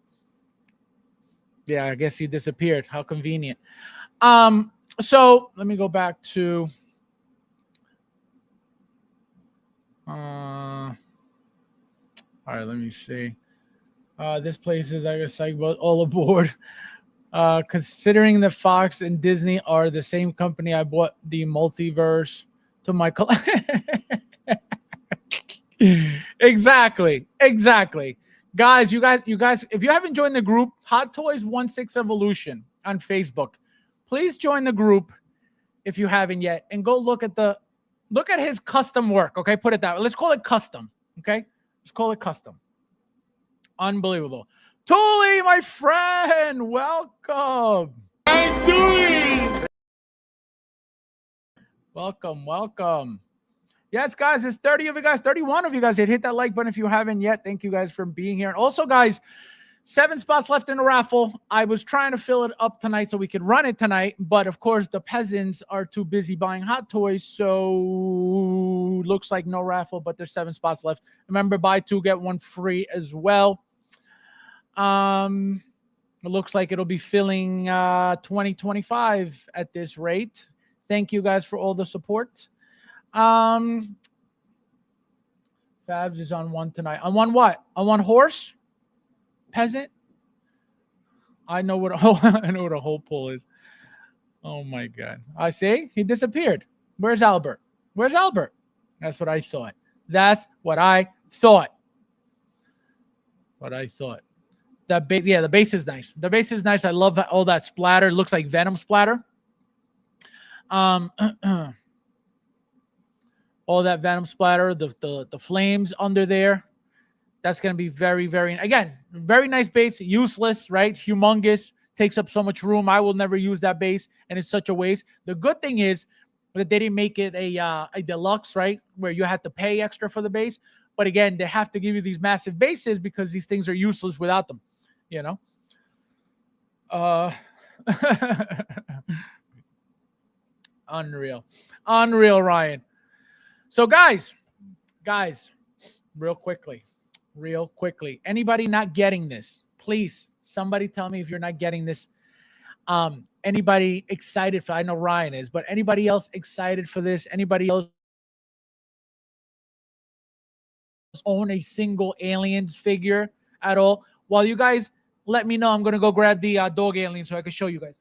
Yeah, I guess he disappeared. How convenient. So let me go back to all right, let me see. This place is, I guess, like all aboard. Considering that Fox and Disney are the same company, I bought the multiverse to my Exactly. Guys, you guys, if you haven't joined the group, Hot Toys 16 Evolution on Facebook, please join the group if you haven't yet, and go look at his custom work. Okay, put it that way. Let's call it custom. Okay, let's call it custom. Unbelievable. Tuli, my friend, welcome. I'm doing. Welcome. Yes, guys, there's 30 of you guys, 31 of you guys. Hit that like button if you haven't yet. Thank you guys for being here. And also, guys, 7 spots left in the raffle. I was trying to fill it up tonight so we could run it tonight, but of course the peasants are too busy buying Hot Toys, so looks like no raffle, but there's 7 spots left. Remember, buy 2 get 1 free as well. It looks like it'll be filling 2025 at this rate. Thank you guys for all the support. Fabs is on 1 tonight. On 1 what? On 1 horse? Peasant? I know what a whole pull is. Oh my god. I see he disappeared. Where's Albert? That's what I thought. That base, yeah, the base is nice. I love all that splatter. It looks like Venom splatter. All that Venom splatter, the flames under there. That's going to be very, very, again, very nice base. Useless, right? Humongous. Takes up so much room. I will never use that base, and it's such a waste. The good thing is that they didn't make it a deluxe, right? Where you have to pay extra for the base. But again, they have to give you these massive bases because these things are useless without them, you know? Unreal, Ryan. So guys, real quickly. Anybody not getting this? Please, somebody tell me if you're not getting this. Anybody excited for? I know Ryan is, but anybody else excited for this? Anybody else own a single aliens figure at all? While you guys let me know, I'm gonna go grab the dog alien so I can show you guys.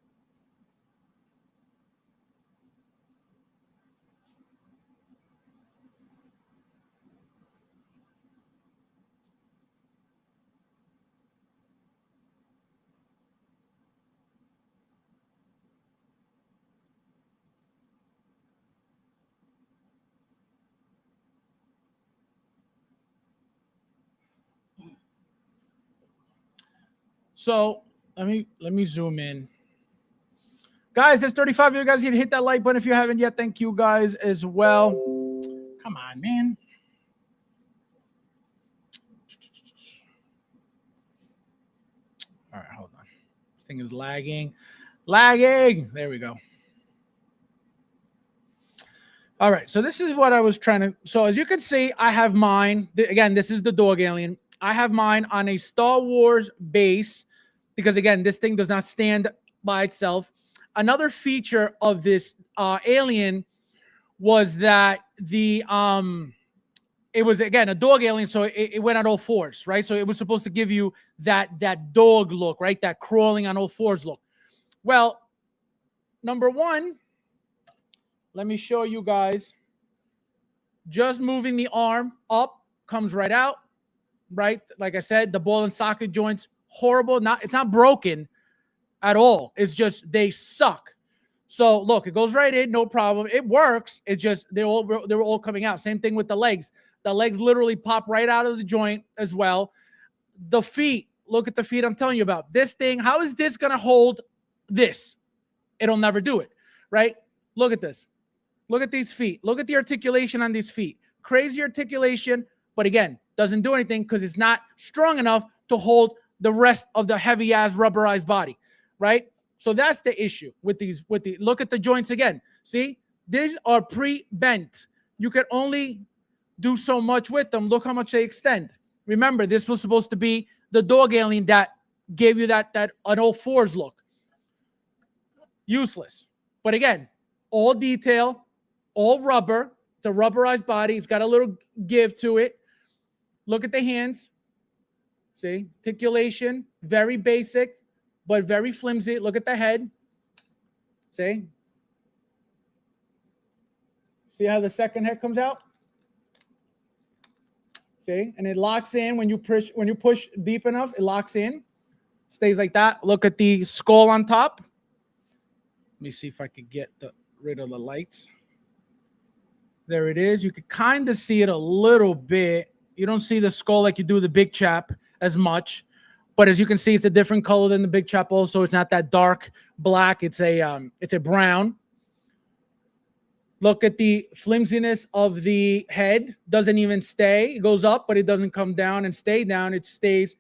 So let me zoom in. Guys, there's 35 of you guys. Hit that like button if you haven't yet. Thank you guys as well. Come on, man. All right, hold on. This thing is lagging. There we go. All right, so this is what I was trying to. So as you can see, I have mine. Again, this is the dog alien. I have mine on a Star Wars base because, again, this thing does not stand by itself. Another feature of this alien was that it was, again, a dog alien, so it went on all fours, right? So it was supposed to give you that dog look, right? That crawling on all fours look. Well, number one, let me show you guys. Just moving the arm up comes right out, right? Like I said, the ball and socket joints, horrible. It's not broken at all. It's just they suck. So look, it goes right in, no problem. It works. It's just they were all coming out. Same thing with the legs. The legs literally pop right out of the joint as well. The feet, look at the feet I'm telling you about. This thing, how is this going to hold this? It'll never do it, right? Look at this. Look at these feet. Look at the articulation on these feet. Crazy articulation, but again, doesn't do anything because it's not strong enough to hold the rest of the heavy-ass rubberized body, right? So that's the issue with these. Look at the joints again. See, these are pre-bent. You can only do so much with them. Look how much they extend. Remember, this was supposed to be the dog alien that gave you that an all fours look. Useless. But again, all detail, all rubber. It's a rubberized body. It's got a little give to it. Look at the hands. See, articulation, very basic, but very flimsy. Look at the head. See how the second head comes out? See, and it locks in when you push deep enough. It locks in, stays like that. Look at the skull on top. Let me see if I could get rid of the lights. There it is. You can kind of see it a little bit. You don't see the skull like you do the big chap as much, but as you can see, it's a different color than the big chap. Also, it's not that dark black. It's a brown. Look at the flimsiness of the head. Doesn't even stay. It goes up, but it doesn't come down and stay down. It stays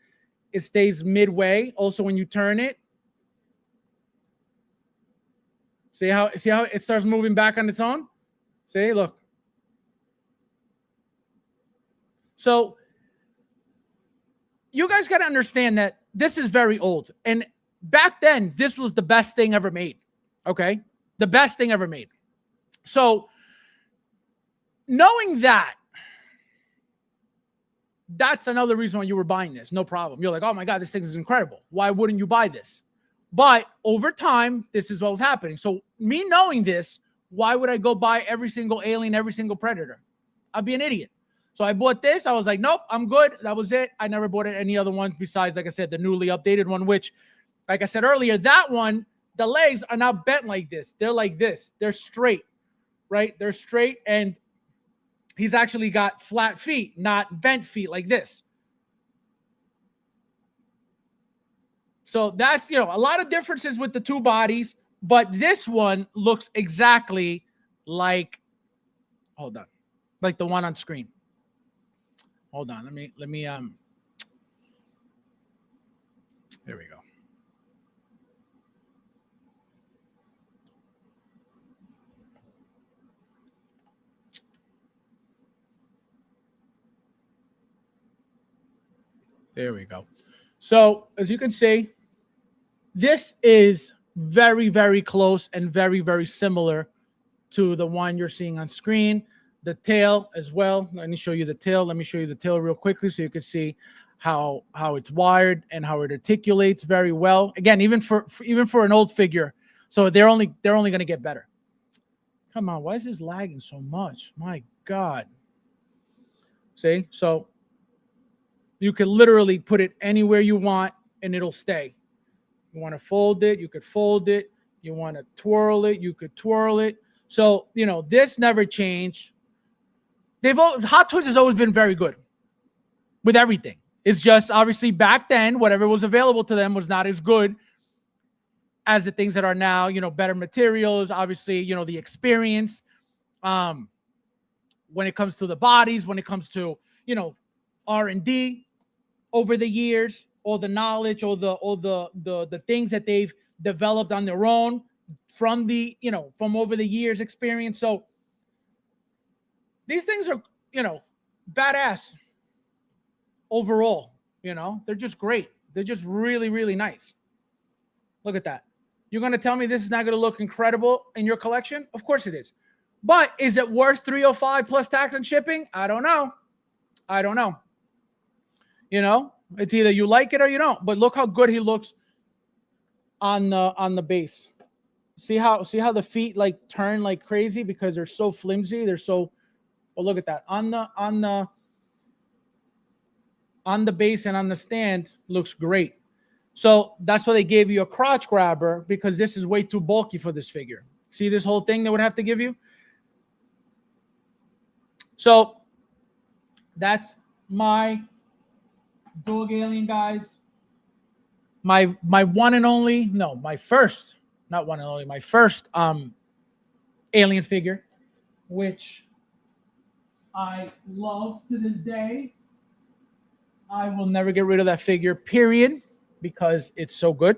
midway. Also, when you turn it, see how it starts moving back on its own? See, look. So you guys got to understand that this is very old. And back then, this was the best thing ever made. Okay? The best thing ever made. So knowing that, that's another reason why you were buying this. No problem. You're like, oh my God, this thing is incredible. Why wouldn't you buy this? But over time, this is what was happening. So me knowing this, why would I go buy every single Alien, every single Predator? I'd be an idiot. So I bought this. I was like, nope, I'm good. That was it. I never bought any other one besides, like I said, the newly updated one, which, like I said earlier, that one, the legs are not bent like this. They're like this. They're straight, right? They're straight, and he's actually got flat feet, not bent feet like this. So that's, a lot of differences with the two bodies, but this one looks exactly like, hold on, like the one on screen. Hold on, let me there we go. There we go. So as you can see, this is very, very close and very, very similar to the one you're seeing on screen. The tail as well. Let me show you the tail. Let me show you the tail real quickly so you can see how it's wired and how it articulates very well. Again, even for an old figure. So they're only going to get better. Come on, why is this lagging so much? My God. See? So you can literally put it anywhere you want and it'll stay. You want to fold it, you could fold it. You want to twirl it, you could twirl it. So, this never changed. Hot Toys has always been very good with everything. It's just obviously back then, whatever was available to them was not as good as the things that are now, better materials, obviously, the experience. When it comes to the bodies, when it comes to, R&D over the years, all the knowledge, all the things that they've developed on their own from from over the years experience. So these things are, badass overall, they're just great. They're just really, really nice. Look at that. You're going to tell me this is not going to look incredible in your collection? Of course it is. But is it worth $305 plus tax and shipping? I don't know. It's either you like it or you don't. But look how good he looks on the base. See how the feet like turn like crazy because they're so flimsy. They're so. Well, look at that on the base and on the stand looks great. So that's why they gave you a crotch grabber, because this is way too bulky for this figure. See this whole thing they would have to give you. So that's my dog alien, guys. My one and only, no, my first, not one and only, my first alien figure, which I love to this day. I will never get rid of that figure, period, because it's so good,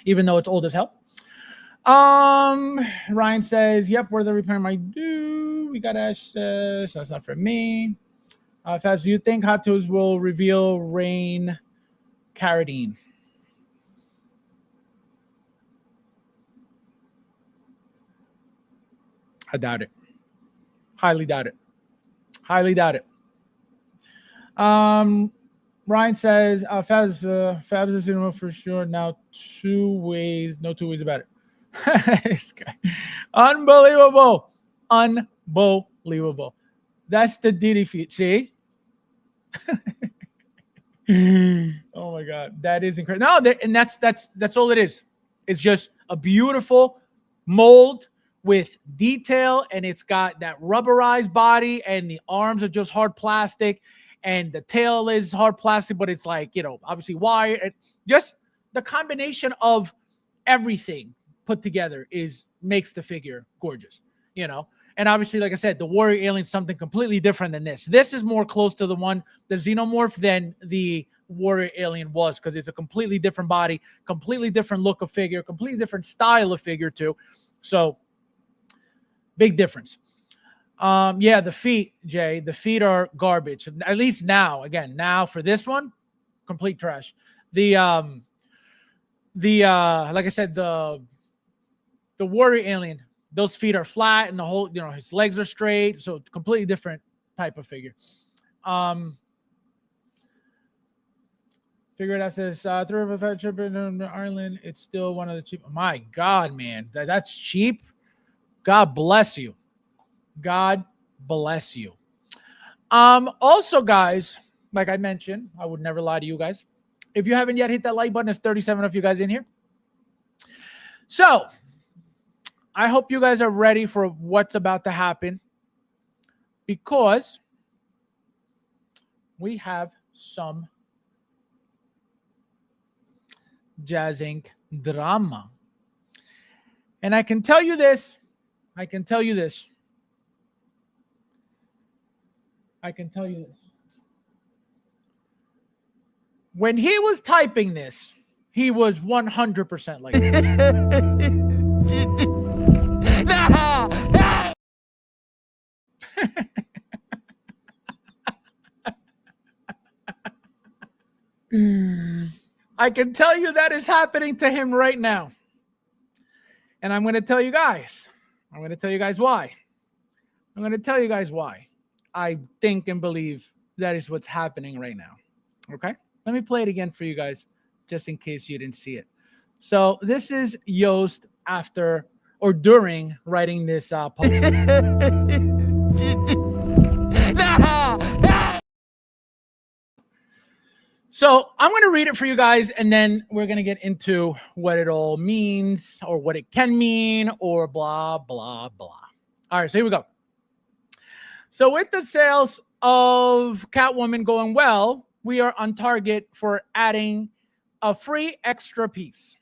even though it's old as hell. Ryan says, yep, where's the repair my due? We got Ash says, that's not for me. Fabs, do you think Hot Toys will reveal Rain Carradine? I doubt it. Highly doubt it. Ryan says, Fabs is Xenomorph for sure. Now no 2 ways about it. This guy. Unbelievable. That's the DD feat. See? Oh my God, that is incredible. No, and that's all it is. It's just a beautiful mold with detail, and it's got that rubberized body, and the arms are just hard plastic, and the tail is hard plastic, but it's like, obviously wire. And just the combination of everything put together makes the figure gorgeous, And obviously, like I said, the warrior alien is something completely different than this. This is more close to the Xenomorph than the warrior alien was, because it's a completely different body, completely different look of figure, completely different style of figure too. So big difference. Yeah, the feet, Jay, the feet are garbage. At least now, now for this one, complete trash. Like I said, the warrior alien, those feet are flat, and the whole, his legs are straight. So completely different type of figure. Figure it out, says through a trip in Ireland, it's still one of the cheap. My God, man, that's cheap. God bless you. God bless you. Also, guys, like I mentioned, I would never lie to you guys. If you haven't yet hit that like button, there's 37 of you guys in here. So I hope you guys are ready for what's about to happen, because we have some Jazz Inc. drama. And I can tell you this. When he was typing this, he was 100% like this. I can tell you that is happening to him right now. And I'm going to tell you guys. I'm going to tell you guys why. I think and believe that is what's happening right now. Okay? Let me play it again for you guys, just in case you didn't see it. So this is Yost after or during writing this post. So I'm going to read it for you guys, and then we're going to get into what it all means, or what it can mean, or blah, blah, blah. All right, so here we go. So with the sales of Catwoman going well, we are on target for adding a free extra piece.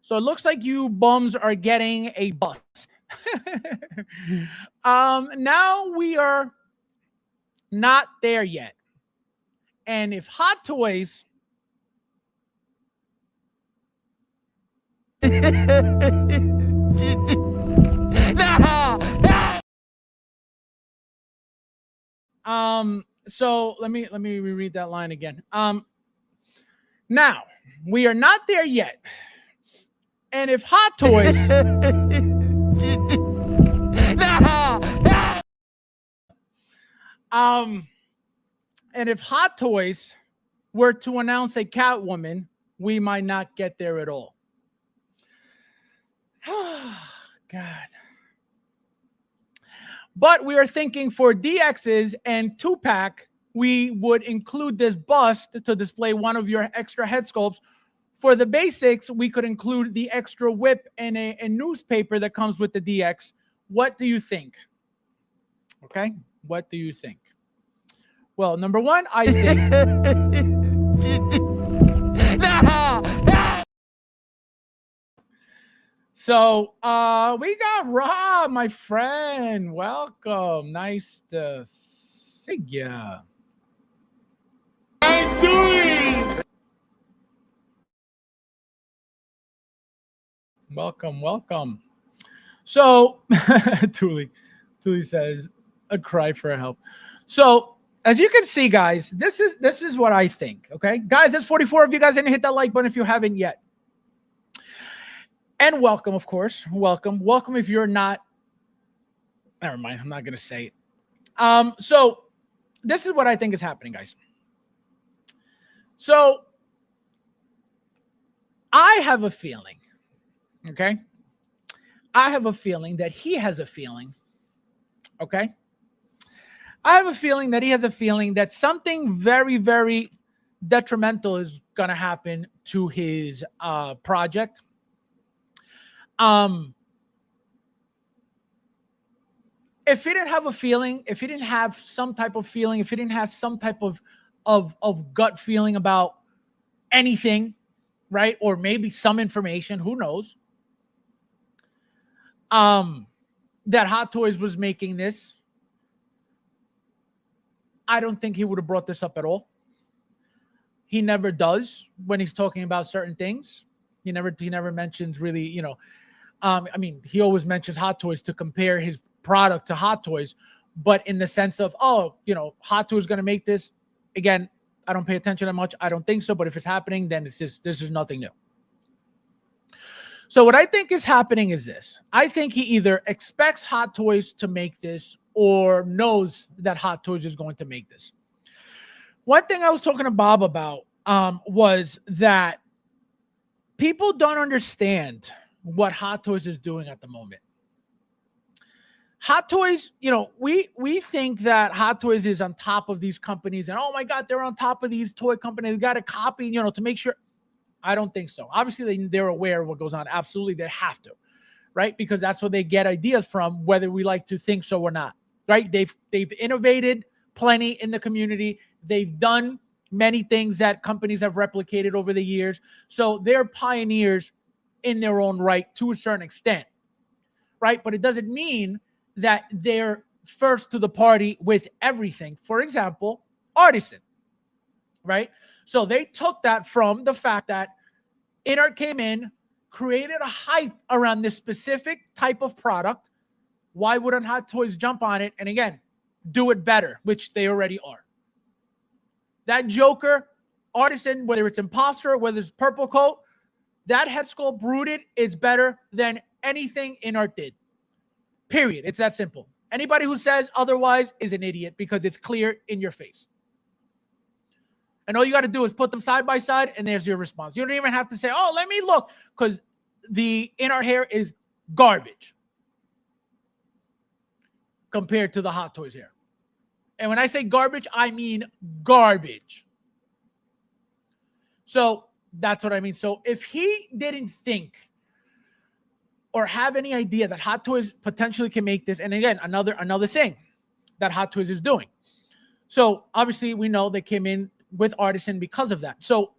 So it looks like you bums are getting a bust. Now we are not there yet. And if Hot Toys so let me reread that line again. Now we are not there yet. And if Hot Toys and if Hot Toys were to announce a Catwoman, we might not get there at all. God. But we are thinking for DXs and 2-pack, we would include this bust to display one of your extra head sculpts. For the basics, we could include the extra whip and a newspaper that comes with the DX. What do you think? Okay, what do you think? Well, number one, I think... So, we got Rob, my friend. Welcome. Nice to see ya. I'm doing. Welcome. So, Thule says, a cry for help. So, as you can see, guys, this is what I think, okay? Guys, there's 44 of you guys, and hit that like button if you haven't yet. And welcome, of course. Welcome if you're not. Never mind, I'm not going to say it. So, this is what I think is happening, guys. So, I have a feeling, okay? I have a feeling that he has a feeling, okay? I have a feeling that he has a feeling that something very, very detrimental is going to happen to his project. If he didn't have a feeling, if he didn't have some type of feeling, if he didn't have some type of gut feeling about anything, right? Or maybe some information, who knows? That Hot Toys was making this, I don't think he would have brought this up at all. He never does when he's talking about certain things. He never mentions really, I mean, he always mentions Hot Toys to compare his product to Hot Toys, but in the sense of, Hot Toys is going to make this. Again, I don't pay attention that much. I don't think so, but if it's happening, then this is nothing new. So what I think is happening is this. I think he either expects Hot Toys to make this or knows that Hot Toys is going to make this. One thing I was talking to Bob about was that people don't understand what Hot Toys is doing at the moment. Hot Toys, we think that Hot Toys is on top of these companies and, oh my God, they're on top of these toy companies. They got to copy, to make sure. I don't think so. Obviously, they're aware of what goes on. Absolutely, they have to, right? Because that's where they get ideas from, whether we like to think so or not, right? They've innovated plenty in the community. They've done many things that companies have replicated over the years. So they're pioneers in their own right to a certain extent, right? But it doesn't mean that they're first to the party with everything. For example, Artisan, right? So they took that from the fact that InArt came in, created a hype around this specific type of product. Why wouldn't Hot Toys jump on it? And again, do it better, which they already are. That Joker, Artisan, whether it's Imposter, whether it's Purple Coat, that head sculpt Brooded is better than anything InArt did. Period. It's that simple. Anybody who says otherwise is an idiot because it's clear in your face. And all you got to do is put them side by side, and there's your response. You don't even have to say, oh, let me look, because the InArt hair is garbage compared to the Hot Toys hair. And when I say garbage, I mean garbage. So that's what I mean. So if he didn't think or have any idea that Hot Toys potentially can make this, and again, another thing that Hot Toys is doing. So obviously we know they came in with Artisan because of that. So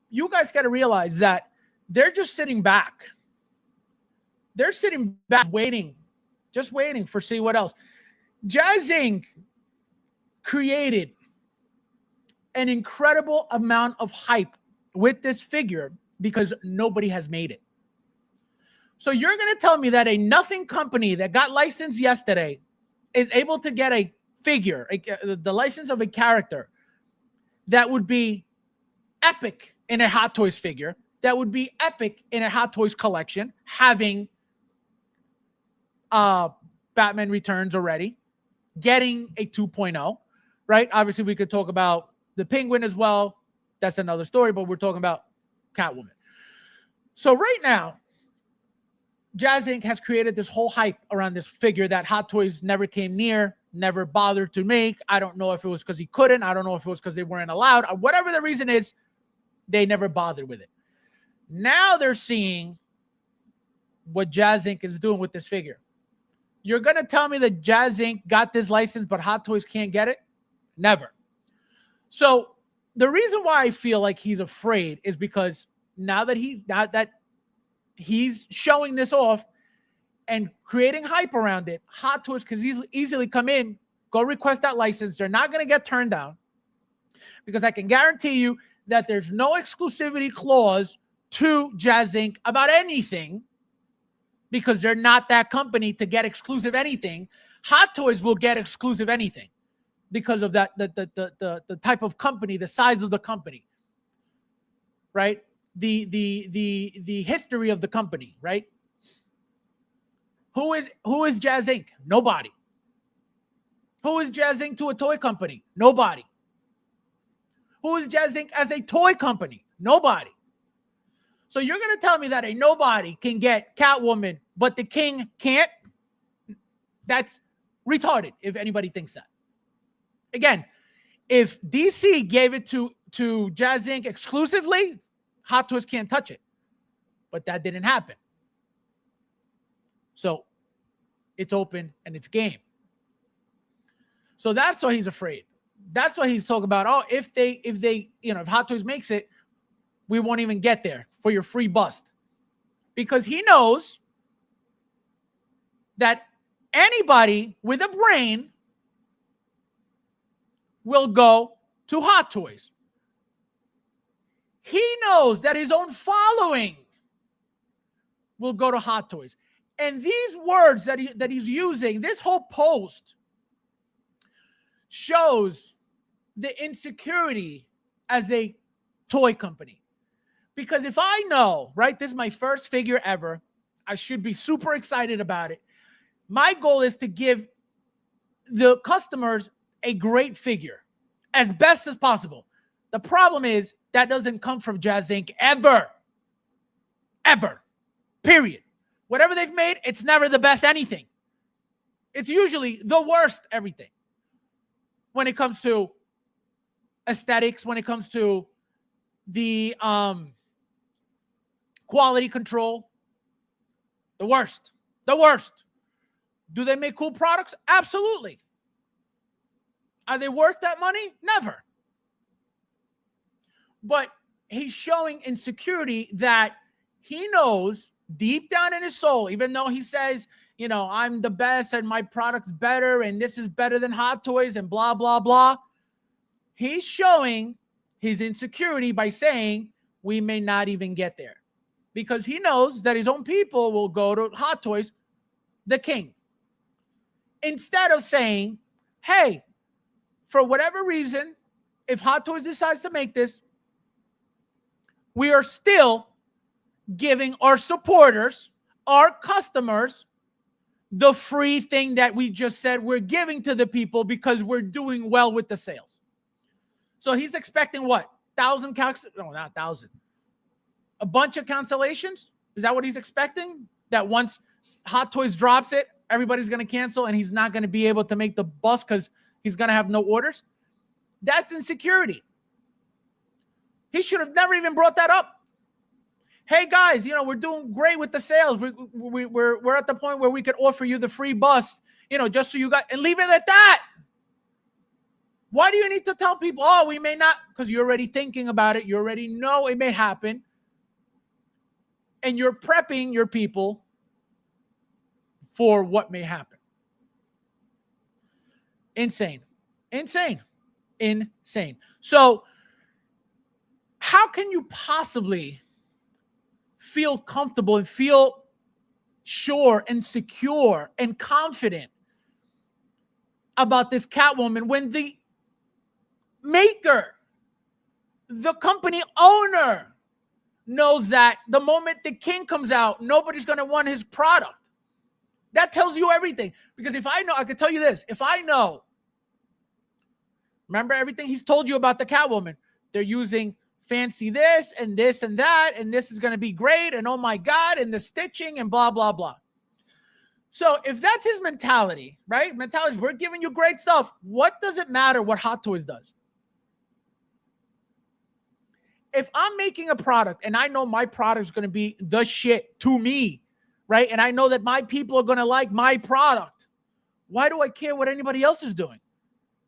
you guys got to realize that they're just sitting back. They're sitting back waiting, just waiting for see what else. Jazz Inc. created an incredible amount of hype with this figure because nobody has made it. So you're going to tell me that a nothing company that got licensed yesterday is able to get a figure, the license of a character that would be epic in a Hot Toys figure, that would be epic in a Hot Toys collection, having Batman Returns already, getting a 2.0, right? Obviously, we could talk about the Penguin as well. That's another story, but we're talking about Catwoman. So right now, Jazz Inc. has created this whole hype around this figure that Hot Toys never came near, never bothered to make. I don't know if it was because he couldn't. I don't know if it was because they weren't allowed. Or whatever the reason is, they never bothered with it. Now they're seeing what Jazz Inc. is doing with this figure. You're going to tell me that Jazz Inc. got this license, but Hot Toys can't get it? Never. So the reason why I feel like he's afraid is because now that he's showing this off and creating hype around it, Hot Toys can easily come in, go request that license. They're not going to get turned down because I can guarantee you that there's no exclusivity clause to Jazz Inc. about anything because they're not that company to get exclusive anything. Hot Toys will get exclusive anything because of that, the type of company, the size of the company, right? The history of the company, right? Who is Jazz Inc? Nobody. Who is Jazz Inc to a toy company? Nobody. Who is Jazz Inc as a toy company? Nobody. So you're going to tell me that a nobody can get Catwoman, but the King can't? That's retarded if anybody thinks that. Again, if DC gave it to Jazz Inc. exclusively, Hot Toys can't touch it. But that didn't happen. So it's open and it's game. So that's why he's afraid. That's why he's talking about, oh, if Hot Toys makes it, we won't even get there for your free bust. Because he knows that anybody with a brain will go to Hot Toys. He knows that his own following will go to Hot Toys. And these words that he's using, this whole post shows the insecurity as a toy company. Because if I know, right, this is my first figure ever, I should be super excited about it. My goal is to give the customers a great figure as best as possible. The problem is that doesn't come from Jazz Inc. ever. Ever. Period. Whatever they've made, it's never the best anything. It's usually the worst everything. When it comes to aesthetics, when it comes to the quality control, the worst. The worst. Do they make cool products? Absolutely. Are they worth that money? Never. But he's showing insecurity that he knows deep down in his soul, even though he says, you know, I'm the best and my product's better and this is better than Hot Toys and blah, blah, blah. He's showing his insecurity by saying we may not even get there because he knows that his own people will go to Hot Toys, the king. Instead of saying, hey, for whatever reason, if Hot Toys decides to make this, we are still giving our supporters, our customers, the free thing that we just said we're giving to the people because we're doing well with the sales. So he's expecting what? 1,000 no, not 1,000. A bunch of cancellations? Is that what he's expecting? That once Hot Toys drops it, everybody's going to cancel and he's not going to be able to make the bus because he's going to have no orders? That's insecurity. He should have never even brought that up. Hey guys, you know, we're doing great with the sales. We're at the point where we could offer you the free bus, you know, just so you got, and leave it at that. Why do you need to tell people, oh, we may not, because you're already thinking about it. You already know it may happen. And you're prepping your people for what may happen. Insane. Insane. Insane. So how can you possibly feel comfortable and feel sure and secure and confident about this Catwoman when the maker, the company owner, knows that the moment the king comes out, nobody's going to want his product? That tells you everything. Because if I know, I can tell you this, if I know, remember everything he's told you about the Catwoman, they're using fancy this and this and that, and this is going to be great, and oh my God, and the stitching and blah, blah, blah. So if that's his mentality, right? Mentality, we're giving you great stuff. What does it matter what Hot Toys does? If I'm making a product and I know my product is going to be the shit to me, right? And I know that my people are going to like my product, why do I care what anybody else is doing?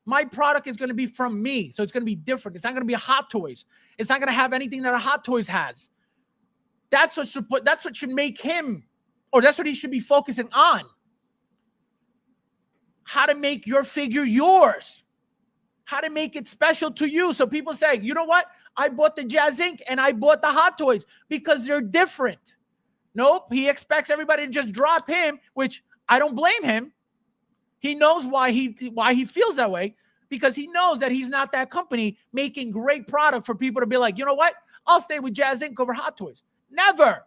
My product is going to be from me, so it's going to be different. It's not going to be a Hot Toys. It's not going to have anything that a Hot Toys has. That's what should make him, or that's what he should be focusing on. How to make your figure yours. How to make it special to you. So people say, you know what? I bought the Jazz Inc. and I bought the Hot Toys because they're different. Nope. He expects everybody to just drop him, which I don't blame him. He knows why he feels that way, because he knows that he's not that company making great product for people to be like, you know what? I'll stay with Jazz Inc. over Hot Toys. Never.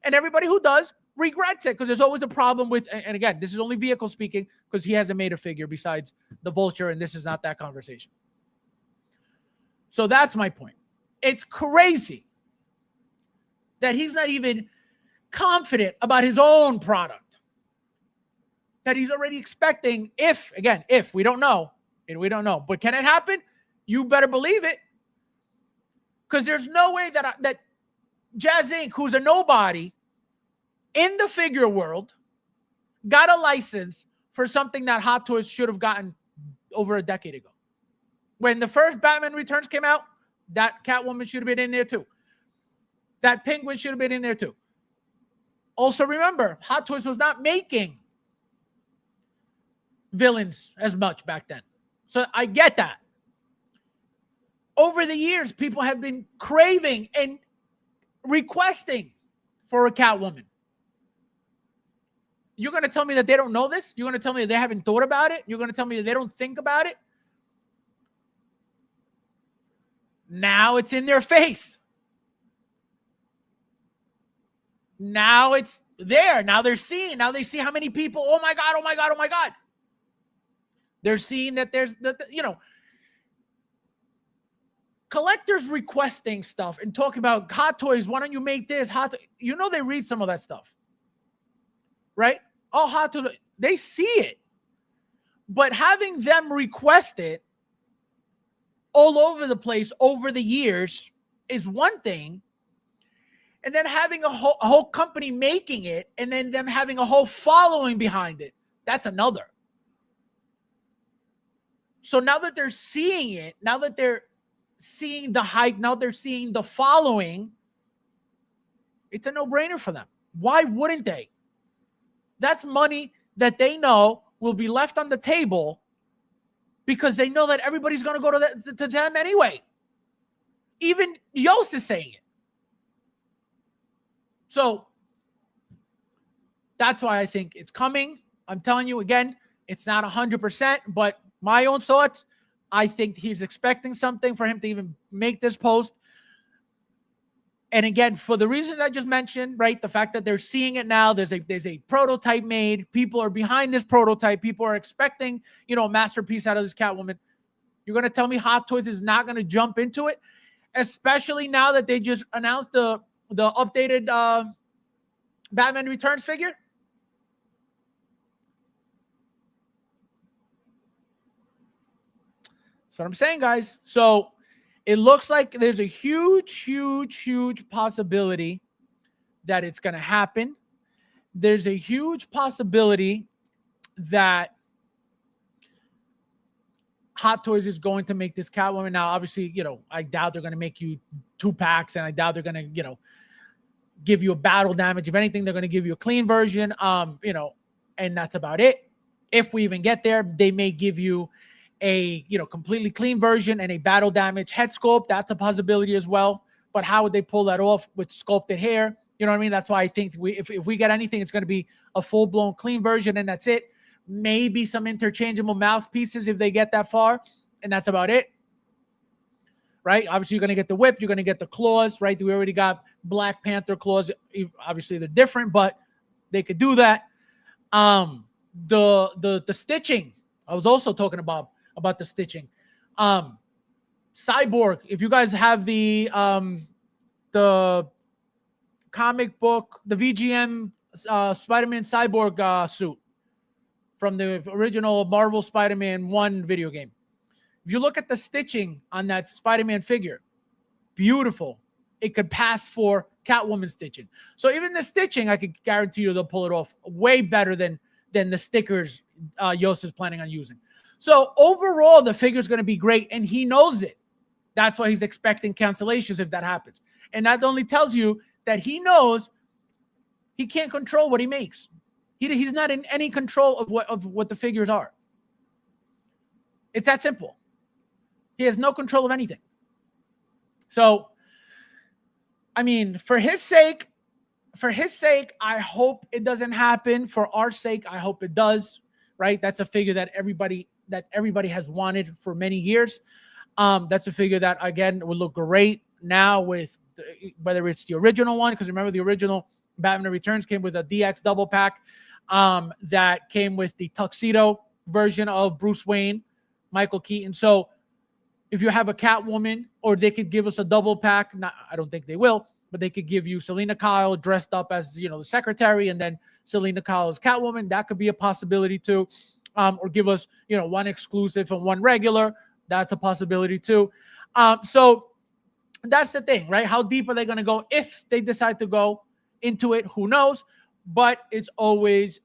And everybody who does regrets it, because there's always a problem with, and again, this is only vehicle speaking because he hasn't made a figure besides the Vulture, and this is not that conversation. So that's my point. It's crazy that he's not even confident about his own product. That he's already expecting, if we don't know, And we don't know. But can it happen? You better believe it. Because there's no way that Jazz Inc., who's a nobody in the figure world, got a license for something that Hot Toys should have gotten over a decade ago. When the first Batman Returns came out, that Catwoman should have been in there too. That Penguin should have been in there too. Also remember, Hot Toys was not making villains as much back then. So I get that. Over the years, people have been craving and requesting for a Catwoman. You're going to tell me that they don't know this? You're going to tell me that they haven't thought about it? You're going to tell me that they don't think about it? Now it's in their face. Now it's there. Now they're seeing. Now they see how many people, oh my God, oh my God, oh my God. They're seeing that there's, collectors requesting stuff and talking about Hot Toys. Why don't you make this? They read some of that stuff. Right? Oh, Hot Toys. They see it. But having them request it all over the place over the years is one thing. And then having a whole company making it and then them having a whole following behind it, that's another. So now that they're seeing it, now that they're seeing the hype, now they're seeing the following, it's a no-brainer for them. Why wouldn't they? That's money that they know will be left on the table because they know that everybody's going to go to them anyway. Even Yost is saying it. So that's why I think it's coming. I'm telling you again, it's not 100%, but my own thoughts, I think he's expecting something for him to even make this post. And again, for the reason I just mentioned, right, the fact that they're seeing it now, there's a prototype made. People are behind this prototype. People are expecting, a masterpiece out of this Catwoman. You're going to tell me Hot Toys is not going to jump into it, especially now that they just announced the updated Batman Returns figure? That's what I'm saying, guys. So it looks like there's a huge, huge, huge possibility that it's going to happen. There's a huge possibility that Hot Toys is going to make this Catwoman. Now, obviously, I doubt they're going to make you 2 packs, and I doubt they're going to, give you a battle damage. If anything, they're going to give you a clean version, and that's about it. If we even get there, they may give you a, completely clean version and a battle damage head sculpt. That's a possibility as well. But how would they pull that off with sculpted hair? You know what I mean? That's why I think if we get anything, it's going to be a full-blown clean version, and that's it. Maybe some interchangeable mouthpieces if they get that far, and that's about it. Right? Obviously, you're going to get the whip. You're going to get the claws, right? We already got Black Panther claws. Obviously, they're different, but they could do that. The stitching. I was also talking about the stitching. Cyborg. If you guys have the comic book, the VGM Spider-Man Cyborg suit from the original Marvel Spider-Man 1 video game. If you look at the stitching on that Spider-Man figure, beautiful. It could pass for Catwoman stitching. So even the stitching, I could guarantee you they'll pull it off way better than the stickers Yost is planning on using. So overall, the figure is going to be great, and he knows it. That's why he's expecting cancellations if that happens. And that only tells you that he knows he can't control what he makes. He's not in any control of what the figures are. It's that simple. He has no control of anything. So, I mean, for his sake, I hope it doesn't happen. For our sake, I hope it does. Right? That's a figure that everybody has wanted for many years. That's a figure that, again, would look great now with whether it's the original one, because remember the original Batman Returns came with a DX double pack that came with the tuxedo version of Bruce Wayne, Michael Keaton. So if you have a Catwoman, or they could give us a double pack, I don't think they will, but they could give you Selena Kyle dressed up as, the secretary, and then Selena Kyle as Catwoman. That could be a possibility too. or give us, one exclusive and one regular. That's a possibility too. So that's the thing, right? How deep are they going to go? If they decide to go into it, who knows? But it's always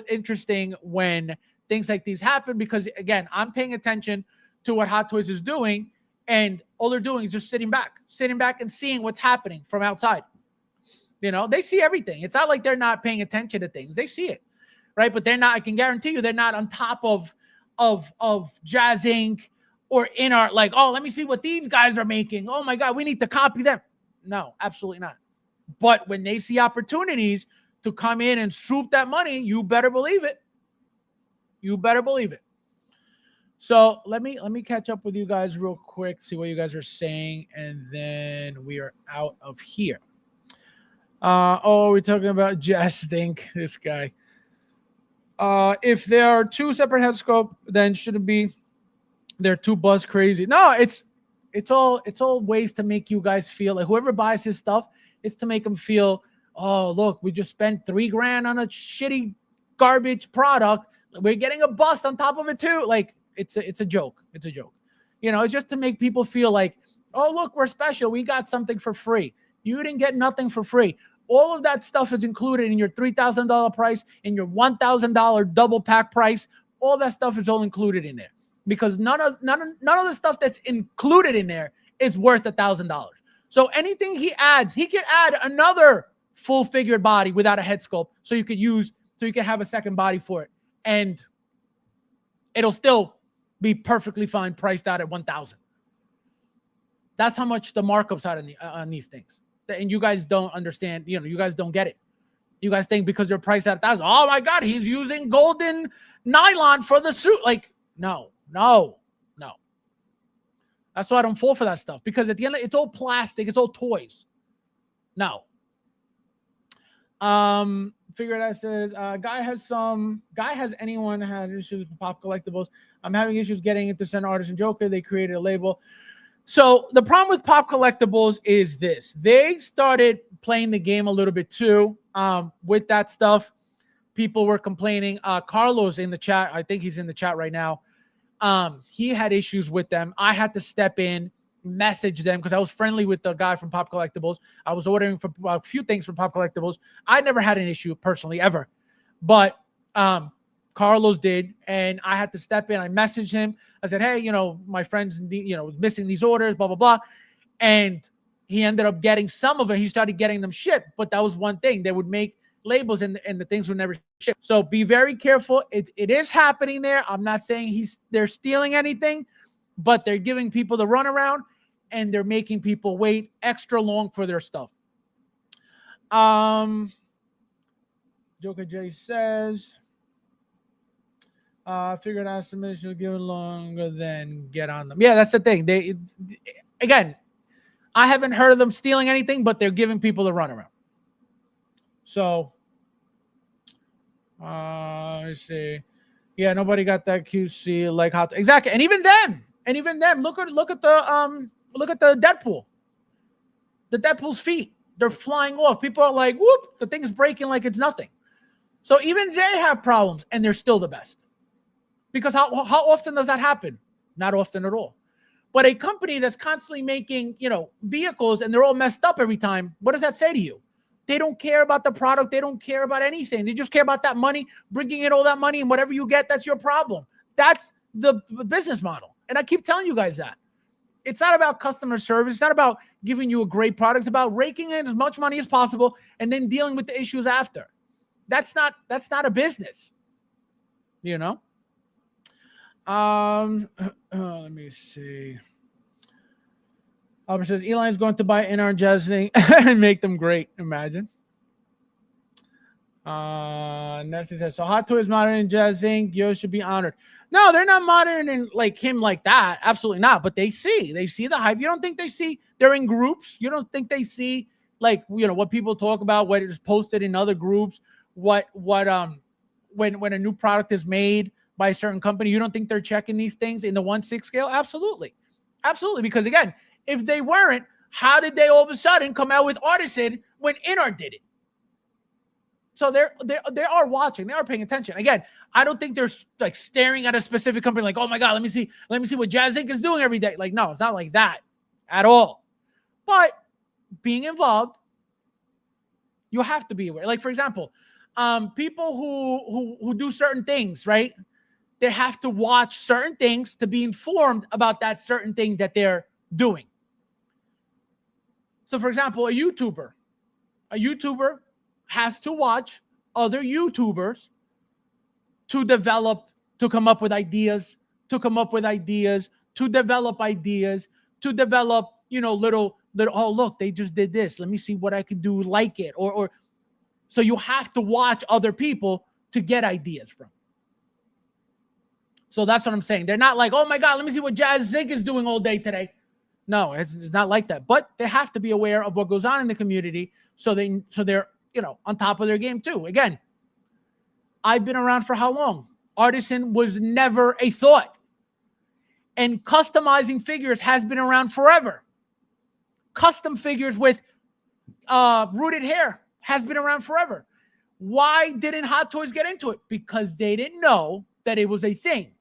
interesting when things like these happen, because again, I'm paying attention to what Hot Toys is doing, and all they're doing is just sitting back and seeing what's happening from outside. They see everything. It's not like they're not paying attention to things. They see it, right? But they're not, I can guarantee you, they're not on top of Jazz Inc. or InArt, like, oh, let me see what these guys are making. Oh my God, we need to copy them. No, absolutely not. But when they see opportunities to come in and swoop that money, you better believe it. You better believe it. So let me think up with you guys real quick, see what you guys are saying, and then we are out of here. We're talking about Jazz Think, this guy. If there are two separate head sculpt, then shouldn't be they're too buzz crazy. No, it's all ways to make you guys feel like whoever buys his stuff, it's to make them feel, oh, look, we just spent $3,000 on a shitty garbage product. We're getting a bust on top of it too. Like it's a joke. It's a joke. It's just to make people feel like, oh, look, we're special. We got something for free. You didn't get nothing for free. All of that stuff is included in your $3,000 price, in your $1,000 double pack price. All that stuff is all included in there, because none of the stuff that's included in there is worth $1,000. So anything he adds, he can add another full figured body without a head sculpt, so you can have a second body for it, and it'll still be perfectly fine, priced out at $1,000. That's how much the markups out on these things. And you guys don't understand, you guys don't get it. You guys think because they're priced at $1,000, oh my God, he's using golden nylon for the suit. Like, no. That's why I don't fall for that stuff, because at the end, it's all plastic, it's all toys. No. Figure that says, guy has anyone had issues with Pop Collectibles? I'm having issues getting into Center Artist and Joker. They created a label. So the problem with Pop Collectibles is this. They started playing the game a little bit too with that stuff. People were complaining. Carlos in the chat, I think he's in the chat right now. He had issues with them. I had to step in, message them, because I was friendly with the guy from Pop Collectibles. I was ordering for a few things from Pop Collectibles. I never had an issue personally ever, but Carlos did, and I had to step in. I messaged him. I said, hey, my friend's, missing these orders, blah, blah, blah. And he ended up getting some of it. He started getting them shipped, but that was one thing. They would make labels and the things would never ship. So be very careful. It is happening there. I'm not saying they're stealing anything, but they're giving people the runaround, and they're making people wait extra long for their stuff. Joker J says, figured out submission, give it longer than get on them. Yeah, that's the thing. Again, I haven't heard of them stealing anything, but they're giving people the runaround. So, let's see. Yeah, nobody got that QC like how exactly, and even them. Look at the Deadpool. The Deadpool's feet, they're flying off. People are like, whoop, the thing's breaking like it's nothing. So even they have problems, and they're still the best. Because how often does that happen? Not often at all. But a company that's constantly making, vehicles, and they're all messed up every time, what does that say to you? They don't care about the product. They don't care about anything. They just care about that money, bringing in all that money, and whatever you get, that's your problem. That's the business model. And I keep telling you guys that. It's not about customer service. It's not about giving you a great product. It's about raking in as much money as possible and then dealing with the issues after. That's not a business. Let me see. Albert says Eli's going to buy InArt Jazz thing and make them great. Imagine. Nancy says, so Hot Toys modern Jazz Inc. You should be honored. No, they're not modern and like him like that. Absolutely not. But they see the hype. You don't think they see they're in groups? You don't think they see like what people talk about, what is posted in other groups, when a new product is made by a certain company? You don't think they're checking these things in the 1/6 scale? Absolutely. Because again, if they weren't, how did they all of a sudden come out with Artisan when InArt did it? So they are watching. They are paying attention. Again, I don't think they're like staring at a specific company like, oh my God, let me see what Jazz Inc. is doing every day. Like, no, it's not like that at all. But being involved, you have to be aware. Like, for example, people who do certain things, right? They have to watch certain things to be informed about that certain thing that they're doing. So, for example, a YouTuber has to watch other YouTubers to come up with ideas, to develop ideas, to develop, little, oh, look, they just did this. Let me see what I could do like it. Or so you have to watch other people to get ideas from. So that's what I'm saying. They're not like, oh my God, let me see what Jazz Zig is doing all day today. No, it's not like that. But they have to be aware of what goes on in the community so they're, on top of their game too. Again, I've been around for how long? Artisan was never a thought. And customizing figures has been around forever. Custom figures with rooted hair has been around forever. Why didn't Hot Toys get into it? Because they didn't know that it was a thing.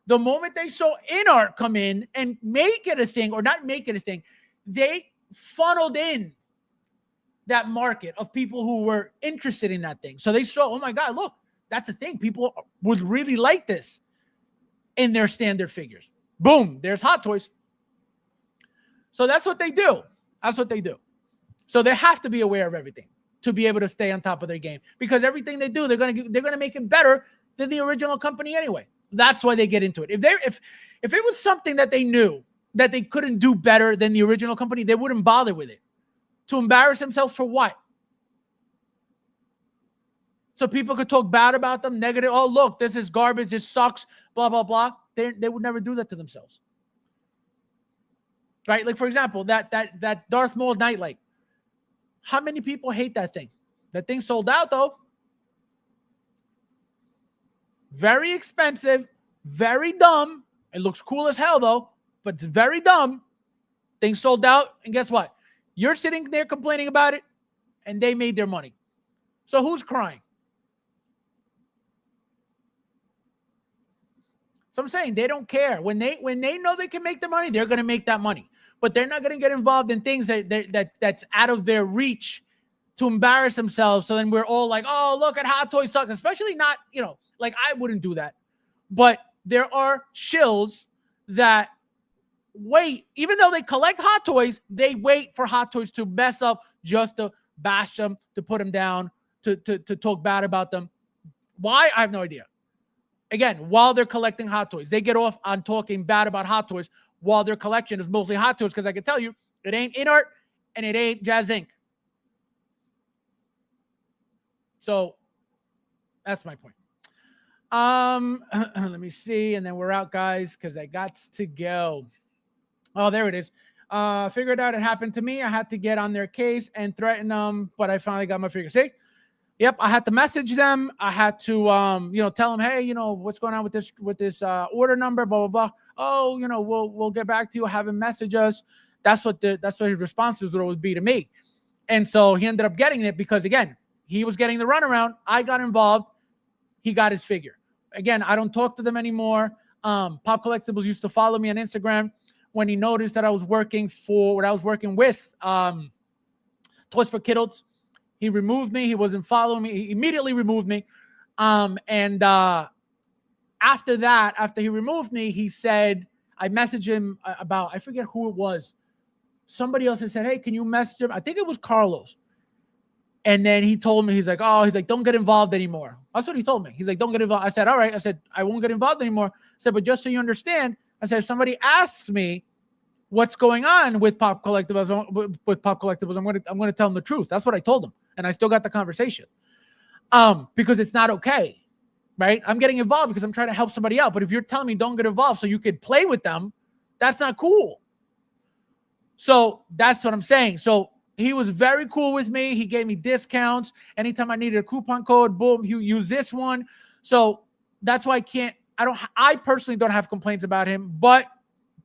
The moment they saw InArt come in and make it a thing, or not make it a thing, they funneled in that market of people who were interested in that thing. So they saw, oh my God, look, that's a thing. People would really like this in their standard figures. Boom, there's Hot Toys. So that's what they do. So they have to be aware of everything to be able to stay on top of their game, because everything they do, they're gonna make it better than the original company anyway. That's why they get into it. If it was something that they knew that they couldn't do better than the original company, they wouldn't bother with it. To embarrass themselves for what? So people could talk bad about them, negative. Oh, look, this is garbage. This sucks. Blah, blah, blah. They would never do that to themselves. Right? Like, for example, that Darth Maul nightlight. How many people hate that thing? That thing sold out, though. Very expensive. Very dumb. It looks cool as hell, though. But it's very dumb. Thing sold out. And guess what? You're sitting there complaining about it, and they made their money. So who's crying? So I'm saying they don't care. When they know they can make the money, they're going to make that money. But they're not going to get involved in things that's out of their reach to embarrass themselves. So then we're all like, oh, look at Hot Toys suck. Especially not, like I wouldn't do that. But there are shills that wait, even though they collect Hot Toys, they wait for Hot Toys to mess up just to bash them, to put them down, to talk bad about them. Why? I have no idea. Again, while they're collecting Hot Toys, they get off on talking bad about Hot Toys while their collection is mostly Hot Toys, because I can tell you, it ain't InArt and it ain't Jazz Inc. So that's my point. Let me see, and then we're out, guys, because I got to go. Oh, there it is. Figured out it happened to me. I had to get on their case and threaten them, but I finally got my figure. See? Yep, I had to message them. I had to, tell them, hey, what's going on with this order number, blah, blah, blah. Oh, we'll get back to you. Have him message us. That's what his responses would be to me. And so he ended up getting it because, again, he was getting the runaround. I got involved. He got his figure. Again, I don't talk to them anymore. Pop Collectibles used to follow me on Instagram. When he noticed that I was working with Toys for Kiddles, he removed me. He wasn't following me. He immediately removed me. And after that, after he removed me, he said, I messaged him about, I forget who it was. Somebody else had said, hey, can you message him? I think it was Carlos. And then he told me, he's like, don't get involved anymore. That's what he told me. He's like, don't get involved. I said, all right. I said, I won't get involved anymore. I said, but just so you understand, I said, if somebody asks me what's going on with Pop Collectibles, I'm going to tell them the truth. That's what I told him. And I still got the conversation. Because it's not okay, right? I'm getting involved because I'm trying to help somebody out. But if you're telling me don't get involved so you could play with them, that's not cool. So that's what I'm saying. So he was very cool with me. He gave me discounts. Anytime I needed a coupon code, boom, you use this one. So that's why I personally don't have complaints about him, but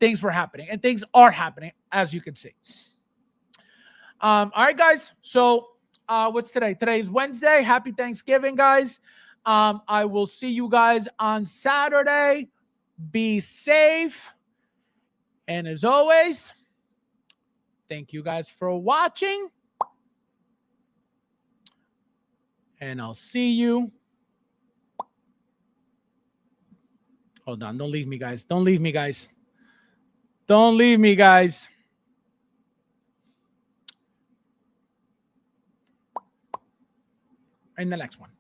things were happening and things are happening, as you can see. All right, guys. So what's today? Today's Wednesday. Happy Thanksgiving, guys. I will see you guys on Saturday. Be safe. And as always, thank you guys for watching. And I'll see you. Hold on. Don't leave me, guys. Don't leave me, guys. Don't leave me, guys. In the next one.